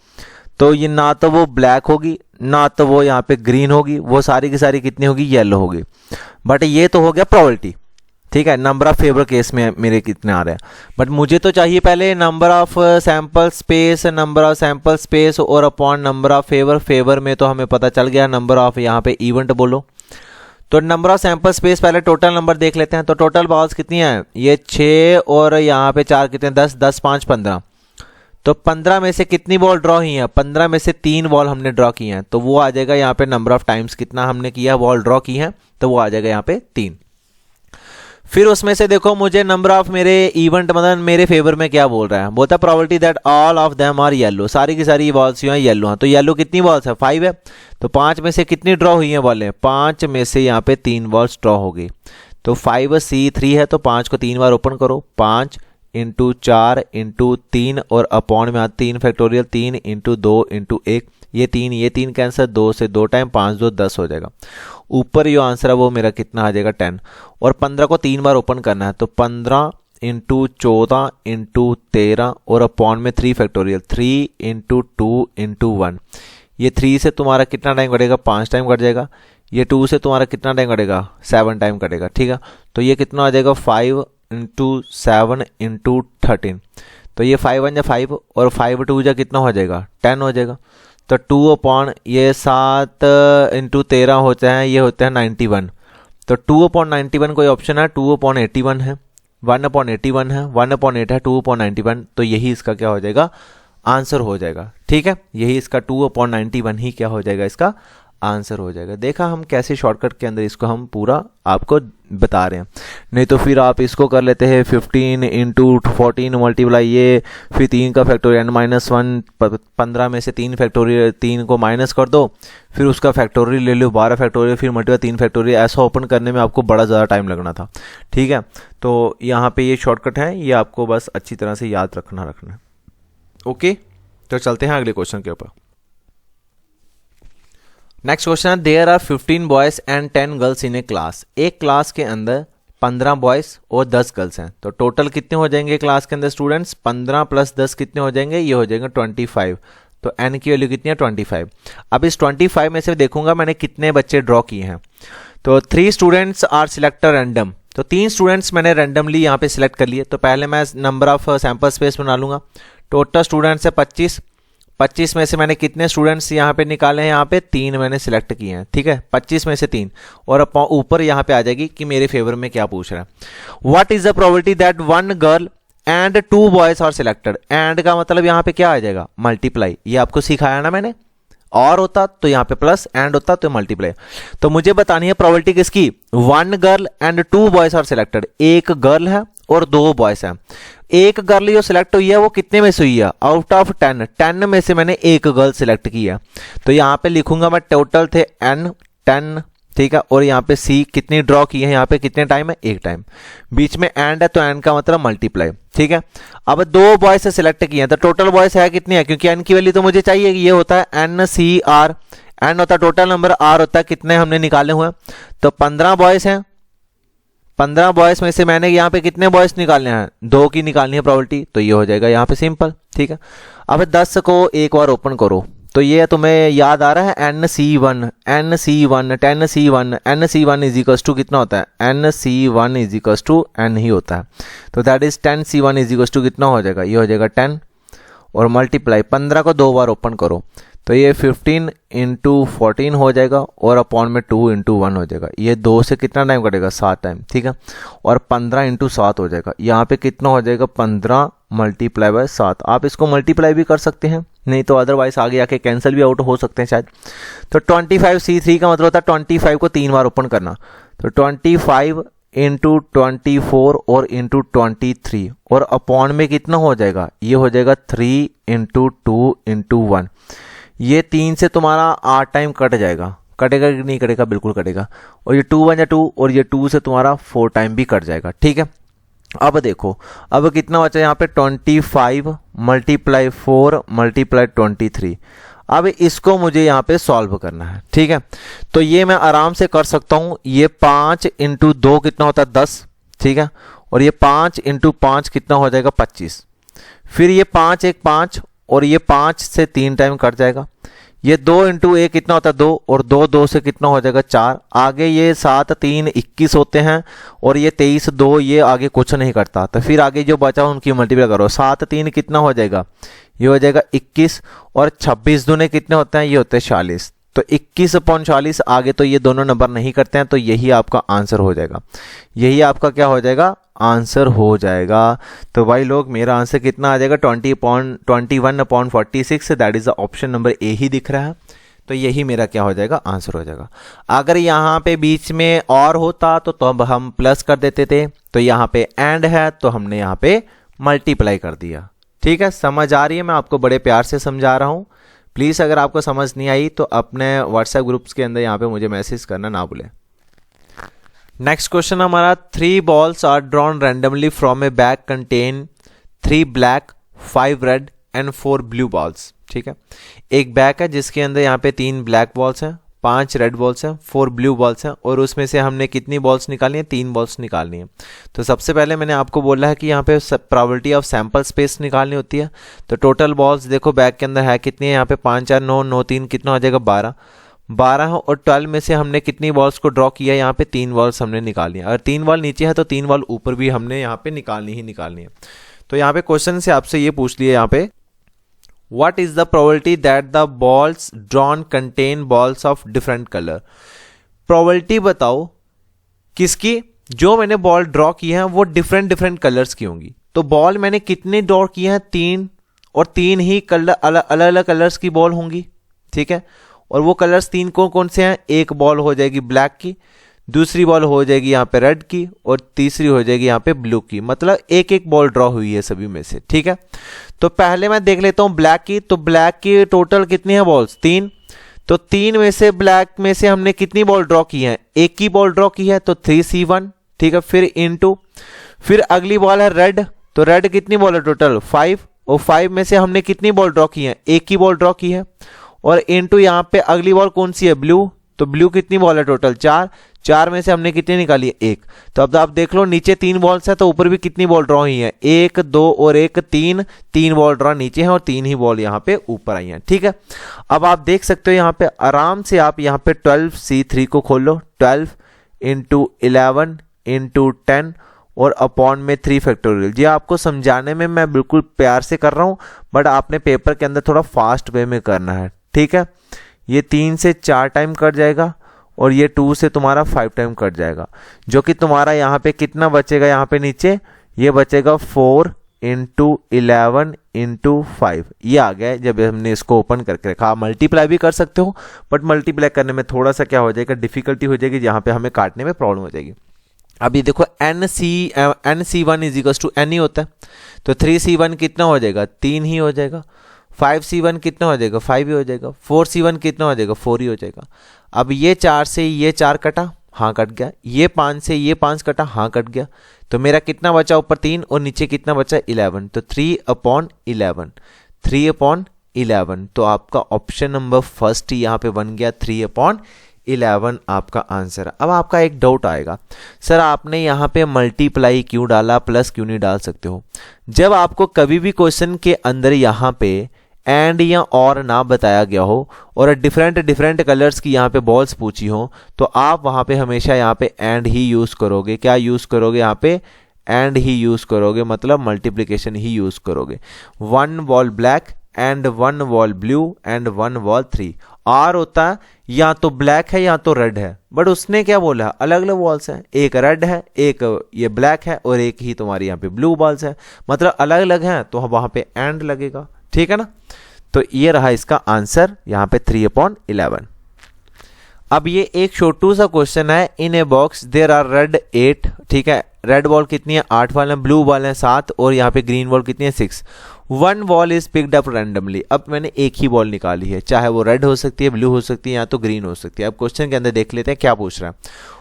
तो ये ना तो वो ब्लैक होगी ना तो वो यहाँ पे ग्रीन होगी, वो सारी की सारी कितनी होगी, येलो होगी। बट ये तो हो गया प्रोबेबिलिटी। ठीक है। नंबर ऑफ फेवर केस में मेरे कितने आ रहे हैं, बट मुझे तो चाहिए पहले नंबर ऑफ सैंपल स्पेस और upon number of favour. Favour में तो हमें पता चल गया, नंबर ऑफ यहाँ पे इवेंट बोलो। तो नंबर ऑफ सैंपल स्पेस पहले टोटल नंबर देख लेते हैं। तो टोटल बॉल्स कितनी हैं, ये 6 और यहाँ पे 4 कितने, 10 10 5 15। तो 15 में से कितनी बॉल ड्रॉ हुई है, 15 में से 3 बॉल हमने ड्रॉ की हैं। तो वो आ जाएगा यहाँ पे नंबर ऑफ टाइम्स कितना हमने किया बॉल ड्रॉ की है, तो वो आ जाएगा यहाँ पे 3। फिर उसमें से देखो मुझे नंबर ऑफ मेरे इवेंट मतलब मेरे फेवर में क्या बोल रहा है, बोलता है probability that all of them are yellow. सारी की सारी बॉल्स जो हैं येलो हैं। तो येलो कितनी बॉल्स है, 5 है। तो 5 में से कितनी ड्रॉ हुई हैं बॉलें, 5 में से यहाँ पे 3 बॉल्स ड्रॉ हो गई। तो 5C3 है, तो 5 को 3 बार ओपन करो, 5 × 4 × 3 और अपॉन में 3 फैक्टोरियल 3 × 2 × 1, ये 3 कैंसर, 2 से 2 टाइम 5 2 10 हो जाएगा। ऊपर जो आंसर है वो मेरा कितना आ जाएगा 10। और 15 को 3 बार ओपन करना है, तो 15 इंटू 14 इंटू 13 और अपॉन में 3 फैक्टोरियल 3 इंटू 2 इंटू 1। ये 3 से तुम्हारा कितना टाइम कटेगा, 5 टाइम कट जाएगा। ये 2 से तुम्हारा कितना टाइम कटेगा, 7 टाइम कटेगा। ठीक है, तो ये कितना आ जाएगा 5 इंटू 7 इंटू 13। तो ये 5 1 जा 5 और 5 2 जा कितना हो जाएगा 10 हो जाएगा। तो 2 अपॉन ये 7 इंटू 13 होता है, ये होता है 91। तो 2 अपॉन 91 कोई ऑप्शन है, 2 अपॉन 81 है, 1 अपॉन 81 है, 1 अपॉन 8 है, 2 अपॉन 91। तो यही इसका क्या हो जाएगा, आंसर हो जाएगा। ठीक है, यही इसका 2 अपॉन 91 ही क्या हो जाएगा, इसका आंसर हो जाएगा। देखा हम कैसे शॉर्टकट के अंदर इसको हम पूरा आपको बता रहे हैं। नहीं तो फिर आप इसको कर लेते हैं 15 इंटू 14 मल्टीप्लाई ये, फिर 3 का फैक्टोरियल n-1, 15 में से 3 फैक्टोरियल 3 को माइनस कर दो, फिर उसका फैक्टोरियल ले लो 12 फैक्टोरियल, फिर मल्टीप्लाई 3 फैक्टोरियल। ऐसा ओपन करने में आपको बड़ा ज़्यादा टाइम लगना था। ठीक है, तो यहाँ पे ये शॉर्टकट है, ये आपको बस अच्छी तरह से याद रखना। ओके, तो चलते हैं अगले क्वेश्चन के ऊपर। नेक्स्ट क्वेश्चन है, there are 15 boys and 10 girls in a class. एक क्लास के अंदर 15 बॉयज और 10 गर्ल्स हैं, तो टोटल कितने हो जाएंगे क्लास के अंदर स्टूडेंट्स, 15 प्लस 10 कितने हो जाएंगे, ये हो जाएंगे 25। तो n की वैल्यू कितनी है 25। अब इस 25 में से देखूंगा मैंने कितने बच्चे ड्रॉ किए हैं। तो 3 स्टूडेंट्स आर सिलेक्टेड रैंडम, तो 3 स्टूडेंट्स मैंने रैंडमली यहाँ पे सिलेक्ट कर लिए। तो पहले मैं नंबर ऑफ सैंपल स्पेस बना लूंगा। टोटल स्टूडेंट्स है 25। 25 में से मैंने कितने स्टूडेंट्स यहाँ पे निकाले हैं, यहाँ पे 3 मैंने सिलेक्ट किए हैं। ठीक है, 25 में से 3 और ऊपर यहाँ पे आ जाएगी कि मेरे फेवर में क्या पूछ रहा है। What is the probability that 1 girl and 2 boys are selected. And का मतलब यहाँ पे क्या आ जाएगा, मल्टीप्लाई। ये आपको सिखाया ना मैंने, और होता तो यहाँ पे प्लस, एंड होता तो मल्टीप्लाई। तो मुझे बतानी है प्रोबेबिलिटी किसकी, 1 girl and 2 boys are selected. एक गर्ल है और 2 बॉयज हैं। एक गर्ल जो सिलेक्ट हुई है वो कितने में से हुई है, आउट ऑफ 10 में से मैंने एक गर्ल सिलेक्ट की है। तो यहाँ पे लिखूंगा मैं, टोटल थे n 10। ठीक है, और यहाँ पे सी कितनी ड्रॉ की है, यहाँ पे कितने टाइम है, एक टाइम। बीच में एंड है तो एंड का मतलब मल्टीप्लाई। ठीक है, अब 2 बॉयज से सिलेक्ट किए हैं, तो टोटल बॉयज है कितनी है, क्योंकि एन की वैल्यू तो मुझे चाहिए। ये होता है NCR, एन होता है टोटल नंबर, आर होता है कितने हमने निकाले हुए हैं। तो 15 बॉयज हैं, 15 बॉयज में से मैंने यहाँ पे कितने बॉयज निकालने हैं, 2 की निकालनी है प्रोबेबिलिटी। तो ये हो जाएगा यहाँ पे सिंपल। ठीक है, अब 10 को एक बार ओपन करो, तो ये तुम्हें याद आ रहा है NC1 10C1 is equals to कितना होता है, NC1 is equals to n ही होता है। तो that is 10C1 is equals to कितना हो जाएगा, ये हो जाएगा 10 और मल्टीप्लाई 15 को 2 बार ओपन करो, तो ये 15 इंटू 14 हो जाएगा और अपॉन में 2 इंटू 1 हो जाएगा। ये 2 से कितना टाइम कटेगा, 7 टाइम। ठीक है, और 15 इंटू 7 हो जाएगा। यहाँ पे कितना हो जाएगा, 15 मल्टीप्लाई बाय 7। आप इसको मल्टीप्लाई भी कर सकते हैं, नहीं तो अदरवाइज आगे आके कैंसिल भी आउट हो सकते हैं शायद। तो 25C3 का मतलब होता है 25 को 3 बार ओपन करना। तो 25 इंटू 24 और इंटू 23 और अपॉन में कितना हो जाएगा, ये हो जाएगा 3 इंटू 2 इंटू 1। ये 3 से तुम्हारा 8 टाइम कट जाएगा, कटेगा कि नहीं कटेगा, बिल्कुल कटेगा। और ये 2 1 या 2 और ये 2 से तुम्हारा 4 टाइम भी कट जाएगा। ठीक है, अब देखो अब कितना बचा यहाँ पे 25 मल्टीप्लाई 4 मल्टीप्लाई 23। अब इसको मुझे यहाँ पे सॉल्व करना है। ठीक है, तो ये मैं आराम से कर सकता हूँ। ये 5 इंटू 2 कितना होता है 10। ठीक है, और ये 5 इंटू 5 कितना हो जाएगा 25। फिर ये 5 1 5 और ये 5 से 3 टाइम कट जाएगा। ये 2 इंटू 1 कितना होता है 2 और 2 से कितना हो जाएगा 4। आगे ये 7 3 21 होते हैं और ये 23 2, ये आगे कुछ नहीं करता। तो फिर आगे जो बचा उनकी मल्टीप्लाई करो, 7 3 कितना हो जाएगा, ये हो जाएगा 21 और 26 दूने कितने होते हैं, ये होते हैं 40। तो 21/40 आगे तो ये दोनों नंबर नहीं करते हैं, तो यही आपका आंसर हो जाएगा। यही आपका क्या हो जाएगा, आंसर हो जाएगा। तो भाई लोग मेरा आंसर कितना आ जाएगा 21/46, that is the option number A ही दिख रहा है। तो यही मेरा क्या हो जाएगा, आंसर हो जाएगा। अगर यहाँ पे बीच में और होता तो अब हम प्लस कर देते थे, तो यहाँ पे एंड है तो हमने यहाँ पे मल्टीप्लाई कर दिया। ठीक है, समझ आ रही है, मैं आपको बड़े प्यार से समझा रहा हूँ। प्लीज़ अगर आपको समझ नहीं आई तो अपने व्हाट्सएप ग्रुप्स के अंदर यहाँ पे मुझे मैसेज करना ना भूलें। नेक्स्ट क्वेश्चन हमारा, 3 balls are drawn randomly from a bag contain 3 black 5 red and 4 blue balls. ठीक है, एक बैग है जिसके अंदर यहाँ पे 3 ब्लैक बॉल्स हैं, 5 रेड बॉल्स हैं, 4 ब्लू बॉल्स हैं, और उसमें से हमने कितनी बॉल्स निकालनी है, 3 बॉल्स निकालनी है। तो सबसे पहले मैंने आपको बोला है कि यहाँ पे प्रोबेबिलिटी ऑफ सैंपल स्पेस निकालनी होती है। तो टोटल बॉल्स देखो बैग के अंदर है कितनी है, यहाँ पे 5 4 9 9 3 कितना हो जाएगा 12 है, और 12 में से हमने कितनी बॉल्स को ड्रॉ किया है, यहाँ पे 3 बॉल्स हमने निकाली है। अगर 3 बॉल नीचे है तो 3 बॉल ऊपर भी हमने यहाँ पे निकालनी है। तो यहाँ पे क्वेश्चन से आपसे ये पूछ लिया यहाँ पे, What is the probability that the balls drawn contain balls of different color? Probability बताओ किसकी, जो मैंने बॉल ड्रॉ की है वो डिफरेंट कलर्स की होंगी। तो बॉल मैंने कितने ड्रॉ किए हैं, 3, और 3 ही कलर अलग अलग कलर्स की बॉल होंगी, ठीक है। और वो कलर्स 3 कौन से हैं, एक बॉल हो जाएगी ब्लैक की, दूसरी बॉल हो जाएगी यहाँ पे रेड की, और तीसरी हो जाएगी यहाँ पे ब्लू की। मतलब एक एक बॉल ड्रॉ हुई है सभी में से, ठीक है। तो पहले मैं देख लेता हूँ ब्लैक की। तो ब्लैक की टोटल कितनी है बॉल्स, 3। तो 3 में से ब्लैक में से हमने कितनी बॉल ड्रॉ की है, एक की बॉल ड्रॉ की है, तो 3C1, ठीक है। फिर इनटू, फिर अगली बॉल है रेड। तो रेड कितनी बॉल है टोटल 5, और 5 में से हमने कितनी बॉल ड्रॉ की है, एक की बॉल ड्रॉ की है, और इनटू यहाँ पे अगली बॉल कौन सी है, ब्लू। तो ब्लू कितनी बॉल है टोटल 4 में से हमने कितनी निकाली है, 1। तो अब आप देख लो नीचे 3 बॉल्स है तो ऊपर भी कितनी बॉल ड्रॉ हुई है, 1 2 और 1 3 बॉल ड्रॉ नीचे हैं और 3 ही बॉल यहाँ पे ऊपर आई हैं, ठीक है। अब आप देख सकते हो यहाँ पे आराम से आप यहाँ पे 12C3 को खोलो, 12 इंटू 11 इंटू 10 और अपॉन में 3 फैक्टोरियल। ये आपको समझाने में मैं बिल्कुल प्यार से कर रहा हूँ, बट आपने पेपर के अंदर थोड़ा फास्ट वे में करना है, ठीक है। ये 3 से 4 टाइम कट जाएगा, और ये 2 से तुम्हारा 5 टाइम कट जाएगा, जो कि तुम्हारा यहाँ पे कितना बचेगा, यहाँ पे नीचे ये बचेगा 4 इंटू 11 इंटू 5। ये आ गया जब हमने इसको ओपन करके रखा। आप मल्टीप्लाई भी कर सकते हो, बट मल्टीप्लाई करने में थोड़ा सा क्या हो जाएगा, डिफिकल्टी हो जाएगी, यहाँ पे हमें काटने में प्रॉब्लम हो जाएगी। अभी देखो NC1 is equal to N ही होता है, तो 3C1 कितना हो जाएगा, 3 ही हो जाएगा। 5C1 कितना हो जाएगा, 5 ही हो जाएगा। 4C1 कितना हो जाएगा, 4 ही हो जाएगा। अब ये 4 से ये 4 कटा, हाँ कट गया। ये 5 से ये 5 कटा, हाँ कट गया। तो मेरा कितना बचा ऊपर 3 और नीचे कितना बचा 11। तो 3/11, 3/11। तो आपका ऑप्शन नंबर फर्स्ट यहाँ पे बन गया 3/11 आपका आंसर। अब आपका एक डाउट आएगा, सर आपने यहाँ पे मल्टीप्लाई क्यों डाला, प्लस क्यों नहीं डाल सकते हो। जब आपको कभी भी क्वेश्चन के अंदर यहाँ पे एंड या और ना बताया गया हो और डिफरेंट कलर्स की यहाँ पे बॉल्स पूछी हो, तो आप वहाँ पे हमेशा यहाँ पे एंड ही यूज करोगे। क्या यूज करोगे, यहाँ पे एंड ही यूज करोगे, मतलब मल्टीप्लिकेशन ही यूज करोगे। 1 ball black and 1 ball blue and 1 ball 3। आर होता है या तो ब्लैक है या तो रेड है, बट उसने क्या बोला, अलग अलग बॉल्स हैं, एक रेड है, एक ये ब्लैक है, और एक ही तुम्हारी यहाँ पे ब्लू बॉल्स है, मतलब अलग अलग हैं, तो वहां पे एंड लगेगा, ठीक है ना। तो ये रहा इसका आंसर यहाँ पे 3/11। अब ये एक छोटू सा क्वेश्चन है, in a box there are red 8, ठीक है। रेड बॉल कितनी है, 8 बॉल है, ब्लू बॉल है 7, और यहाँ पे ग्रीन बॉल कितनी है 6। 1 ball is picked up randomly. अब मैंने एक ही बॉल निकाली है, चाहे वो रेड हो सकती है, ब्लू हो सकती है, या तो ग्रीन हो सकती है। अब क्वेश्चन के अंदर देख लेते हैं क्या पूछ रहा है।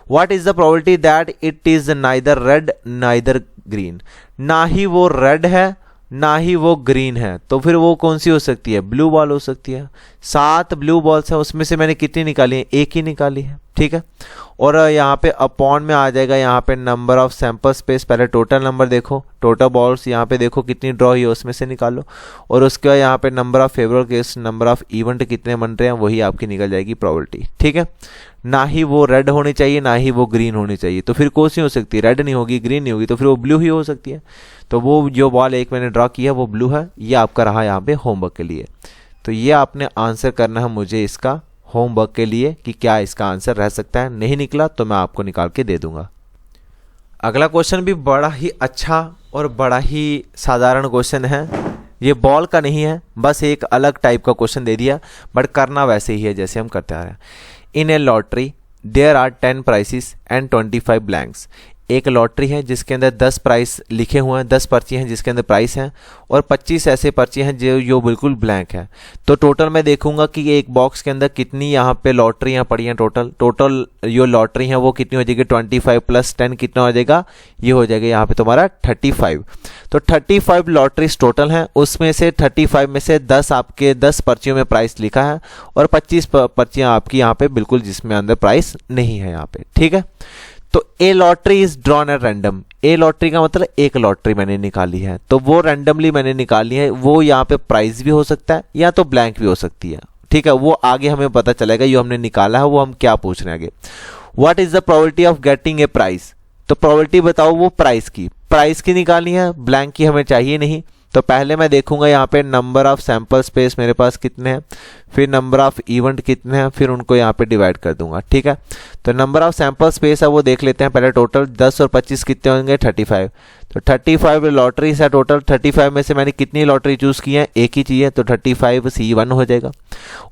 What is the probability that it is neither red neither green. ना ही वो रेड है ना ही वो ग्रीन है, तो फिर वो कौन सी हो सकती है, ब्लू बॉल हो सकती है। 7 ब्लू बॉल्स है, उसमें से मैंने कितनी निकाली है, एक ही निकाली है, ठीक है। और यहाँ पे अपॉन में आ जाएगा यहाँ पे नंबर ऑफ सैंपल स्पेस। पहले टोटल नंबर देखो, टोटल बॉल्स यहाँ पे देखो कितनी ड्रॉ हुई है, उसमें से निकालो, और उसके बाद यहाँ पे number of favourable case, number of event कितने बन रहे हैं, वही आपकी निकल जाएगी प्रोबेबिलिटी, ठीक है। ना ही वो रेड होनी चाहिए ना ही वो ग्रीन होनी चाहिए, तो फिर कौन सी हो सकती है, रेड नहीं होगी ग्रीन नहीं होगी, तो फिर वो ब्लू ही हो सकती है। तो वो जो बॉल एक मैंने ड्रॉ किया वो ब्लू है। ये आपका रहा यहाँ पे होमवर्क के लिए। तो ये आपने आंसर करना है मुझे इसका होमवर्क के लिए कि क्या इसका आंसर रह सकता है। नहीं निकला तो मैं आपको निकाल के दे दूंगा। अगला क्वेश्चन भी बड़ा ही अच्छा और बड़ा ही साधारण क्वेश्चन है। ये बॉल का नहीं है, बस एक अलग टाइप का क्वेश्चन दे दिया, बट करना वैसे ही है जैसे हम करते आ रहे हैं। In a lottery there are 10 prizes and 25 blanks. एक लॉटरी है जिसके अंदर 10 प्राइस लिखे हुए हैं, 10 पर्ची हैं जिसके अंदर प्राइस हैं, और 25 ऐसे पर्ची हैं जो बिल्कुल ब्लैंक है। तो टोटल मैं देखूंगा कि एक बॉक्स के अंदर कितनी यहाँ पे लॉटरियाँ पड़ी हैं। टोटल जो लॉटरी हैं वो कितनी हो जाएगी, 25 प्लस 10 कितना हो जाएगा, ये हो जाएगा यहाँ पे तुम्हारा 35। तो 35 लॉटरीज टोटल हैं, उसमें से 35 में से 10 आपके 10 पर्चियों में प्राइस लिखा है और 25 पर्चियाँ आपकी यहाँ पे बिल्कुल जिसमें अंदर प्राइस नहीं है यहाँ पे, ठीक है। तो a lottery is drawn at random, a lottery का मतलब एक लॉटरी मैंने निकाली है, तो वो रैंडमली मैंने निकाली है, वो यहाँ पे प्राइस भी हो सकता है या तो ब्लैंक भी हो सकती है, ठीक है। वो आगे हमें पता चलेगा, जो हमने निकाला है वो हम क्या पूछ रहे हैं आगे। What is the probability of getting a price, तो प्रोबेबिलिटी बताओ वो प्राइस की निकालनी है, ब्लैंक की हमें चाहिए नहीं। तो पहले मैं देखूंगा यहाँ पे नंबर ऑफ सैंपल स्पेस मेरे पास कितने हैं, फिर नंबर ऑफ इवेंट कितने हैं, फिर उनको यहाँ पे डिवाइड कर दूंगा, ठीक है। तो नंबर ऑफ सैंपल स्पेस है वो देख लेते हैं पहले। टोटल 10 और 25 कितने होंगे, 35। तो 35 लॉटरीज है टोटल, 35 में से मैंने कितनी लॉटरी चूज की है, एक ही चाहिए, तो 35 C1 हो जाएगा।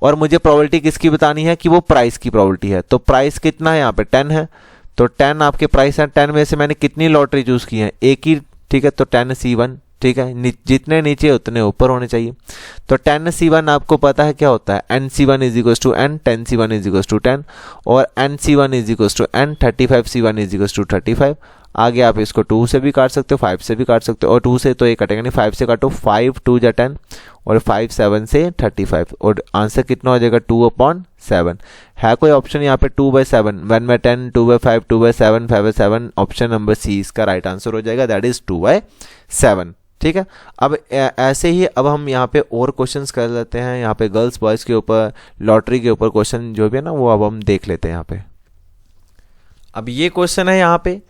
और मुझे प्रोबेबिलिटी किसकी बतानी है कि वो प्राइस की प्रोबेबिलिटी है। तो प्राइस कितना है यहाँ पे 10 है, तो 10 आपके प्राइस है, 10 में से मैंने कितनी लॉटरी चूज की है, एक ही, ठीक है। तो 10 C1, ठीक है, जितने नीचे उतने ऊपर होने चाहिए। तो 10 C1 आपको पता है क्या होता है, n C1 is equal to n, 10 C1 is equal to 10, और n C1 is equal to n, 35 C1 is equal to 35। आगे आप इसको 2 से भी काट सकते हो, 5 से भी काट सकते हो, और 2 से तो ये कटेगा नहीं, 5 से काटो, 5 2 जा 10 और 5 7 से 35, और आंसर कितना हो जाएगा 2/7। है कोई ऑप्शन यहाँ पे 2/7, 1/10, 2/5, 2/7, 5/7, ऑप्शन नंबर सी इसका राइट आंसर हो जाएगा, दैट इज 2/7, ठीक है। अब ऐसे ही अब हम यहाँ पे और क्वेश्चंस कर लेते हैं, यहाँ पे गर्ल्स बॉयज़ के ऊपर, लॉटरी के ऊपर क्वेश्चन जो भी है ना वो अब हम देख लेते हैं यहाँ पे। अब ये क्वेश्चन है यहाँ पे,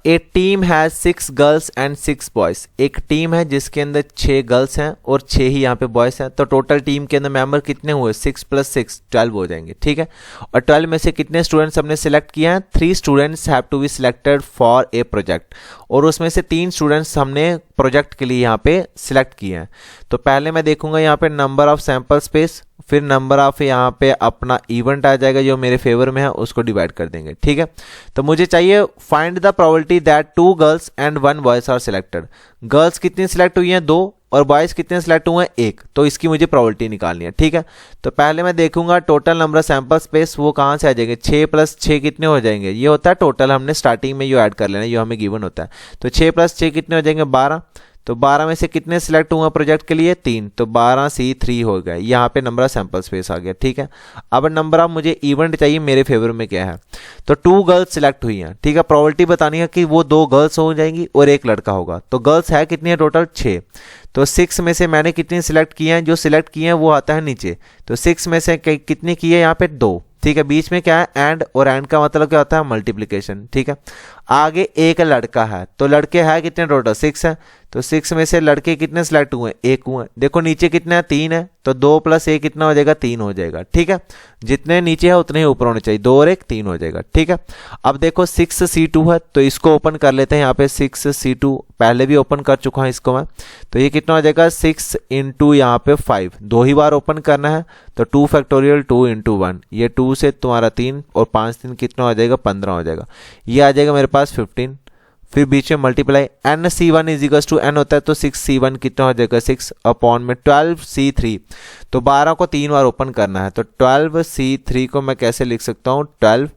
a team has 6 girls and 6 boys, एक टीम है जिसके अंदर 6 गर्ल्स हैं और 6 ही यहाँ पे बॉयज हैं। तो टोटल टीम के अंदर मेंबर कितने हुए, 6 + 6 12 हो जाएंगे, ठीक है। और 12 में से कितने स्टूडेंट्स हमने सिलेक्ट किए हैं, 3 students have to be selected for a project, और उसमें से 3 स्टूडेंट्स हमने प्रोजेक्ट के लिए यहाँ पे सिलेक्ट किए हैं। तो पहले मैं देखूंगा यहाँ पे नंबर ऑफ सैंपल स्पेस, फिर नंबर ऑफ यहाँ पे अपना इवेंट आ जाएगा जो मेरे फेवर में है, उसको डिवाइड कर देंगे, ठीक है। तो मुझे चाहिए find the probability that 2 girls and 1 boys are selected, girls कितनी सिलेक्ट हुई हैं 2 और बॉयज कितने सिलेक्ट हुए हैं 1, तो इसकी मुझे प्रोबेबिलिटी निकालनी है, ठीक है। तो पहले मैं देखूंगा total number of sample space वो कहाँ से आ जाएंगे, 6 + 6 कितने हो जाएंगे, ये होता है टोटल, हमने स्टार्टिंग में ये ऐड कर लेना है, ये हमें गिवन होता है। तो 6 + 6 कितने हो जाएंगे 12, तो 12 में से कितने सिलेक्ट हुआ प्रोजेक्ट के लिए 3, तो 12 C3 हो गया, यहाँ पे नंबर ऑफ सैंपल स्पेस आ गया, ठीक है। अब नंबर ऑफ मुझे इवेंट चाहिए, मेरे फेवर में क्या है, तो 2 गर्ल्स सिलेक्ट हुई हैं, ठीक है। प्रोबेबिलिटी बतानी है कि वो 2 गर्ल्स हो जाएंगी और 1 लड़का होगा। तो गर्ल्स है कितनी है टोटल 6, तो 6 में से मैंने कितनी सिलेक्ट की हैं, जो सिलेक्ट किए हैं वो आता है नीचे, तो 6 में से कितनी की है यहाँ पे 2, ठीक है। बीच में क्या है एंड, और एंड का मतलब क्या होता है मल्टीप्लिकेशन, ठीक है। आगे 1 लड़का है, तो लड़के हैं कितने टोटल 6 है, तो 6 में से लड़के कितने सिलेक्ट हुए 1 हुए। देखो नीचे कितने हैं 3 है, तो 2 + 1 कितना हो जाएगा 3 हो जाएगा, ठीक है। जितने नीचे है उतने ही ऊपर होने चाहिए, 2 और 1 3 हो जाएगा, ठीक है। अब देखो 6 C2 है, तो इसको ओपन कर लेते हैं यहाँ पे, 6 C2 पहले भी ओपन कर चुका हूँ इसको मैं, तो ये कितना हो जाएगा 6 × यहाँ पे 5, 2 ही बार ओपन करना है, तो 2 फैक्टोरियल 2 × 1, ये 2 से तुम्हारा 3 और 5 3 कितना हो जाएगा 15 हो जाएगा, ये आ जाएगा मेरे पास 15। फिर बीच में multiply, n C1 is equal to n होता है, तो 6 C1 कितना हो जाएगा 6/12 C3, तो 12 को 3 बार ओपन करना है, तो 12 C3 को मैं कैसे लिख सकता हूँ 12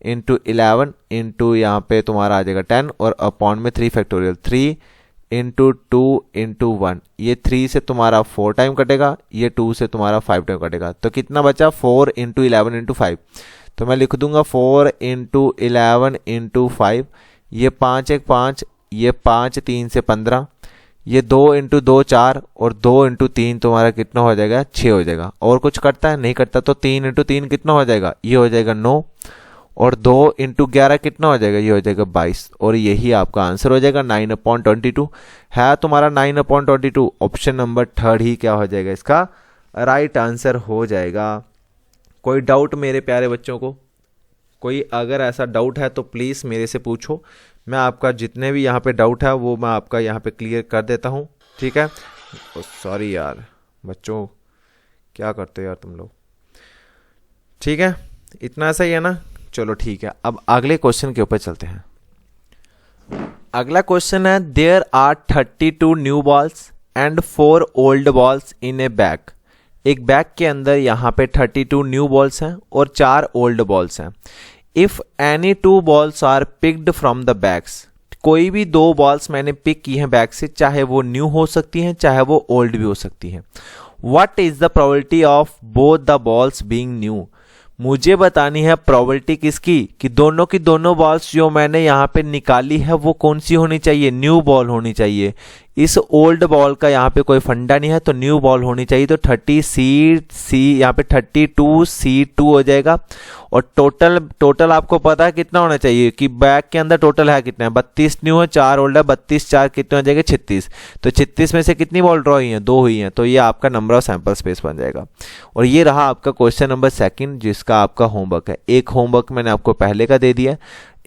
× 11 × यहाँ पे तुम्हारा आ जाएगा 10 और अपॉन में 3 फैक्टोरियल 3 × 2 × 1, ये 3 से तुम्हारा 4 टाइम कटेगा, ये 2 से तुम्हारा 5 टाइम कटेगा, तो कितना बचा 4 × 11 × 5, तो मैं लिख दूंगा 4 × 11 × 5, ये 5 1 5, ये 5 3 से 15, ये 2 × 2 4 और 2 × 3 तुम्हारा कितना हो जाएगा 6 हो जाएगा। और कुछ करता है नहीं करता, तो 3 × 3 कितना हो जाएगा, ये हो जाएगा 9, और 2 × 11 कितना हो जाएगा, ये हो जाएगा 22, और यही आपका आंसर हो जाएगा 9/22 है तुम्हारा 9/22। ऑप्शन नंबर 3 ही क्या हो जाएगा इसका राइट आंसर हो जाएगा। कोई डाउट मेरे प्यारे बच्चों को, कोई अगर ऐसा डाउट है तो प्लीज़ मेरे से पूछो, मैं आपका जितने भी यहाँ पे डाउट है वो मैं आपका यहाँ पे क्लियर कर देता हूँ, ठीक है। सॉरी यार बच्चों, क्या करते हो यार तुम लोग, ठीक है। इतना सही है ना, चलो ठीक है। अब अगले क्वेश्चन के ऊपर चलते हैं। अगला क्वेश्चन है, there are 32 new balls and 4 old balls in a bag. एक बैग के अंदर यहाँ पे 32 न्यू बॉल्स हैं और 4 ओल्ड बॉल्स हैं। If any 2 balls are picked from the bags, कोई भी 2 बॉल्स मैंने पिक की हैं बैग से, चाहे वो न्यू हो सकती हैं चाहे वो ओल्ड भी हो सकती हैं। What is the probability of both the balls being new. मुझे बतानी है प्रोबेबिलिटी किसकी, कि दोनों की दोनों बॉल्स जो मैंने यहाँ पे निकाली है वो कौन सी होनी चाहिए, न्यू बॉल होनी चाहिए। इस ओल्ड बॉल का यहाँ पे कोई फंडा नहीं है, तो न्यू बॉल होनी चाहिए। तो 30 यहाँ पे 32C2 हो जाएगा। और टोटल आपको पता है कितना होना चाहिए, कि बैग के अंदर टोटल है कितना है, 32 न्यू है 4 ओल्ड है, 32 4 कितने हो जाएगा 36। तो 36 में से कितनी बॉल ड्रॉ हुई है, 2 हुई हैं, तो ये आपका नंबर ऑफ सैंपल स्पेस बन जाएगा। और ये रहा आपका क्वेश्चन नंबर 2 जिसका आपका होमवर्क है। एक होमवर्क मैंने आपको पहले का दे दिया,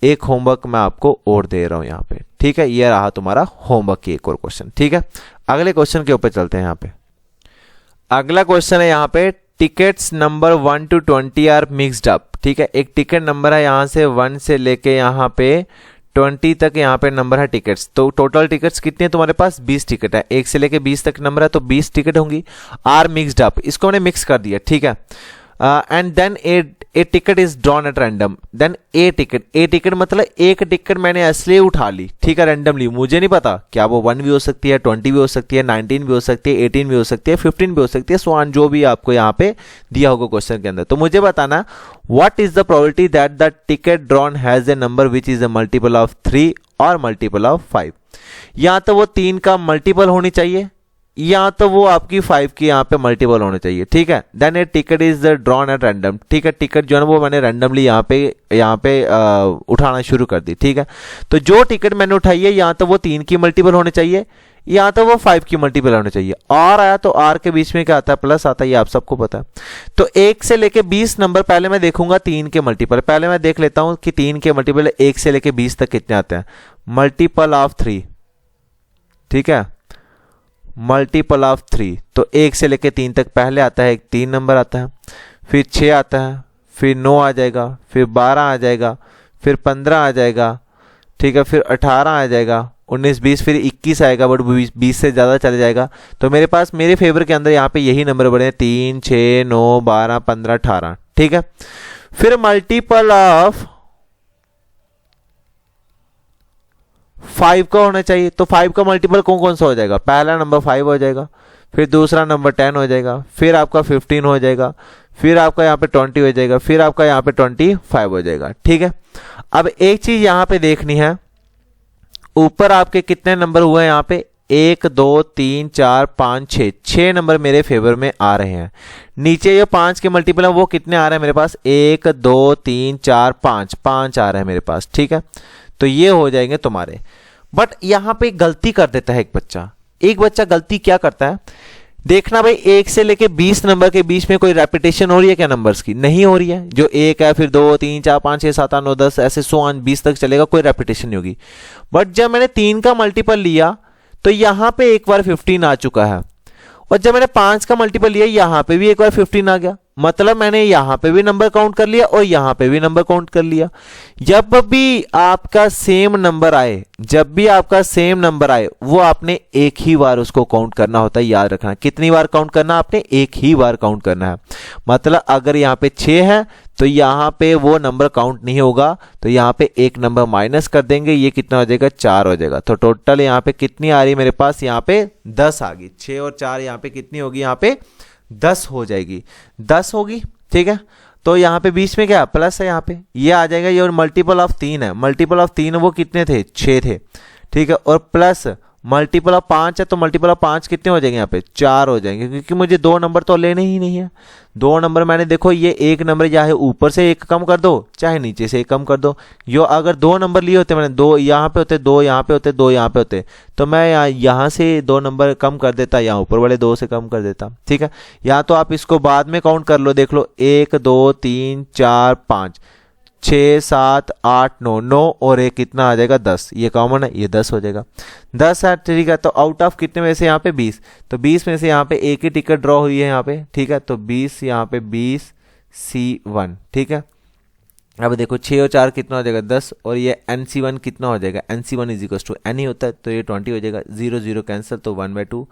एक होमवर्क मैं आपको और दे रहा हूं यहाँ पे, ठीक है। ये रहा तुम्हारा होमवर्क की एक और क्वेश्चन, ठीक है। अगले क्वेश्चन के ऊपर चलते हैं। यहाँ पे अगला क्वेश्चन है, यहाँ पे tickets number 1 to 20 are mixed up, ठीक है। एक टिकट नंबर है यहाँ से 1 से लेके यहाँ पे 20 तक यहाँ पे नंबर है टिकट्स। तो टोटल टिकट्स कितनी है तुम्हारे पास, 20 टिकट है। 1 से लेके 20 तक नंबर है तो 20 टिकट होंगी। आर मिक्सड अप, इसको मैंने मिक्स कर दिया, ठीक है। And then a ticket is drawn at random. Then a ticket मतलब एक टिकट मैंने इसलिए उठा ली, ठीक है, रैंडमली। मुझे नहीं पता क्या वो 1 भी हो सकती है, 20 भी हो सकती है, 19 भी हो सकती है, 18 भी हो सकती है, 15 भी हो सकती है, सो ऑन, जो भी आपको यहाँ पे दिया होगा क्वेश्चन के अंदर। तो मुझे बताना what is the probability that the ticket drawn has a number which is a multiple of 3 और मल्टीपल ऑफ 5। या तो वो 3 का मल्टीपल होनी चाहिए या तो वो आपकी 5 की यहाँ पे मल्टीपल होने चाहिए, ठीक है। Then a ticket is drawn at random, ठीक है। टिकट जो है वो मैंने रैंडमली यहाँ पे उठाना शुरू कर दी, ठीक है। तो जो टिकट मैंने उठाई है या तो वो 3 की मल्टीपल होने चाहिए या तो वो 5 की मल्टीपल होने चाहिए। आर आया तो आर के बीच में क्या आता है, प्लस आता है, ये आप सबको पता है। तो 1 से लेके 20 नंबर पहले मैं देखूंगा 3 के मल्टीपल। पहले मैं देख लेता हूं कि 3 के मल्टीपल 1 से लेके 20 तक कितने आते हैं। मल्टीपल ऑफ 3, ठीक है, मल्टीपल ऑफ 3। तो 1 से लेके 3 तक पहले आता है एक 3 नंबर आता है, फिर 6 आता है, फिर 9 आ जाएगा, फिर 12 आ जाएगा, फिर 15 आ जाएगा, ठीक है, फिर 18 आ जाएगा, 19 20 फिर 21 आएगा, बट 20 से ज़्यादा चले जाएगा। तो मेरे पास मेरे फेवर के अंदर यहाँ पे यही नंबर बड़े हैं, 3 6 9 12 15 18, ठीक है। फिर मल्टीपल ऑफ 5 का होना चाहिए। तो 5 का मल्टीपल कौन कौन सा हो जाएगा, पहला नंबर 5 हो जाएगा, फिर दूसरा नंबर 10 हो जाएगा, फिर आपका 15 हो जाएगा, फिर आपका यहाँ पे 20 हो जाएगा, फिर आपका यहाँ पे 25 हो जाएगा, ठीक है। अब एक चीज यहाँ पे देखनी है, ऊपर आपके कितने नंबर हुए हैं यहाँ पे, 1 2 3 4 5 6 नंबर मेरे फेवर में आ रहे हैं। नीचे ये 5 के मल्टीपल है वो कितने आ रहे हैं मेरे पास, 1 2 3 4 5 आ रहे हैं मेरे पास, ठीक है। तो ये हो जाएंगे तुम्हारे। बट यहां पे गलती कर देता है एक बच्चा गलती क्या करता है, देखना भाई 1 से लेके 20 नंबर के बीच में कोई रेपिटेशन हो रही है क्या नंबर्स की, नहीं हो रही है। जो 1 है, फिर 2 3 4 5 6 7 8 9 10 ऐसे 20 तक चलेगा, कोई रेपिटेशन नहीं होगी। बट जब मैंने 3 का मल्टीपल लिया तो यहां पे एक बार 15 आ चुका है, और जब मैंने 5 का मल्टीपल लिया यहां पे भी एक बार 15 आ गया। मतलब मैंने यहां पे भी नंबर काउंट कर लिया और यहां पे भी नंबर काउंट कर लिया। जब भी आपका सेम नंबर आए वो आपने एक ही बार उसको काउंट करना होता है, याद रखना। कितनी बार काउंट करना, आपने एक ही बार काउंट करना है। मतलब अगर यहां पे 6 है तो यहां पे वो नंबर काउंट नहीं होगा, तो यहां पे एक नंबर माइनस कर देंगे, ये कितना हो जाएगा, 4 हो जाएगा। तो टोटल यहां पे कितनी आ रही मेरे पास, यहां पे 10 आ गई। 6 और 4 यहां पे कितनी होगी, यहां पे 10 हो जाएगी, 10 होगी, ठीक है। तो यहाँ पे बीच में क्या प्लस है, यहाँ पे ये आ जाएगा। ये और मल्टीपल ऑफ 3 है, मल्टीपल ऑफ 3 वो कितने थे, 6 थे, ठीक है। और प्लस मल्टीपल ऑफ 5 है तो मल्टीपल ऑफ 5 कितने हो जाएंगे, यहाँ पे 4 हो जाएंगे, क्योंकि मुझे 2 नंबर तो लेने ही नहीं है। 2 नंबर मैंने देखो, ये एक नंबर चाहे ऊपर से एक कम कर दो चाहे नीचे से एक कम कर दो। यो अगर 2 नंबर लिए होते, मैंने 2 यहाँ पे होते, 2 यहाँ पे होते, 2 यहाँ पे होते, तो मैं यहाँ से 2 नंबर कम कर देता, यहाँ ऊपर वाले 2 से कम कर देता, ठीक है। या तो आप इसको बाद में काउंट कर लो, देख लो 1 2 3 4 5 6 7 8 9 9 और एक कितना आ जाएगा, 10। ये कॉमन है, ये 10 हो जाएगा, 10 है, ठीक है। तो आउट ऑफ कितने में से यहाँ पे 20, तो 20 में से यहाँ पे एक ही टिकट ड्रॉ हुई है यहाँ पे, ठीक है। तो 20 यहाँ पे 20 C1, ठीक है। अब देखो 6 और 4 कितना हो जाएगा 10, और ये NC1 कितना हो जाएगा, NC1 is equal to N ही होता है, तो ये 20 हो जाएगा, 0 0 कैंसिल, तो 1/2,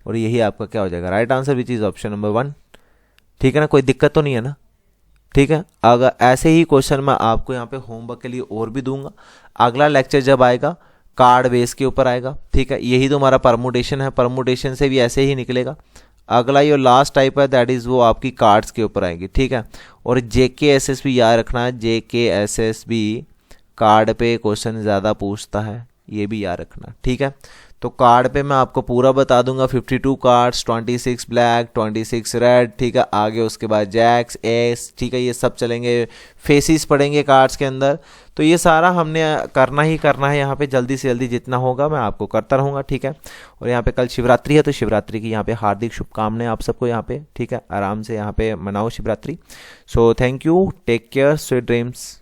और यही आपका क्या हो जाएगा right answer which is option number 1। ठीक है ना, कोई दिक्कत तो नहीं है ना। ठीक है, अगर ऐसे ही क्वेश्चन मैं आपको यहाँ पे होमवर्क के लिए और भी दूंगा। अगला लेक्चर जब आएगा कार्ड बेस के ऊपर आएगा। ठीक है, यही तो हमारा परमुटेशन है, परमुटेशन से भी ऐसे ही निकलेगा। अगला ये लास्ट टाइप है दैट इज़ वो आपकी कार्ड्स के ऊपर आएगी। ठीक है, और JKSS भी याद रखना है, JKSS भी कार्ड पे क्वेश्चन ज़्यादा पूछता है, ये भी याद रखना। ठीक है, तो कार्ड पे मैं आपको पूरा बता दूंगा, 52 कार्ड्स, 26 ब्लैक, 26 रेड। ठीक है, आगे उसके बाद जैक्स एस, ठीक है, ये सब चलेंगे, फेसिस पढ़ेंगे कार्ड्स के अंदर। तो ये सारा हमने करना ही करना है यहाँ पे, जल्दी से जल्दी जितना होगा मैं आपको करता रहूँगा। ठीक है, और यहाँ पे कल शिवरात्रि है, तो शिवरात्रि की यहाँ पे हार्दिक शुभकामनाएं आप सबको यहाँ पे। ठीक है, आराम से यहाँ पे मनाओ Shivratri. So thank you, take care, sweet dreams.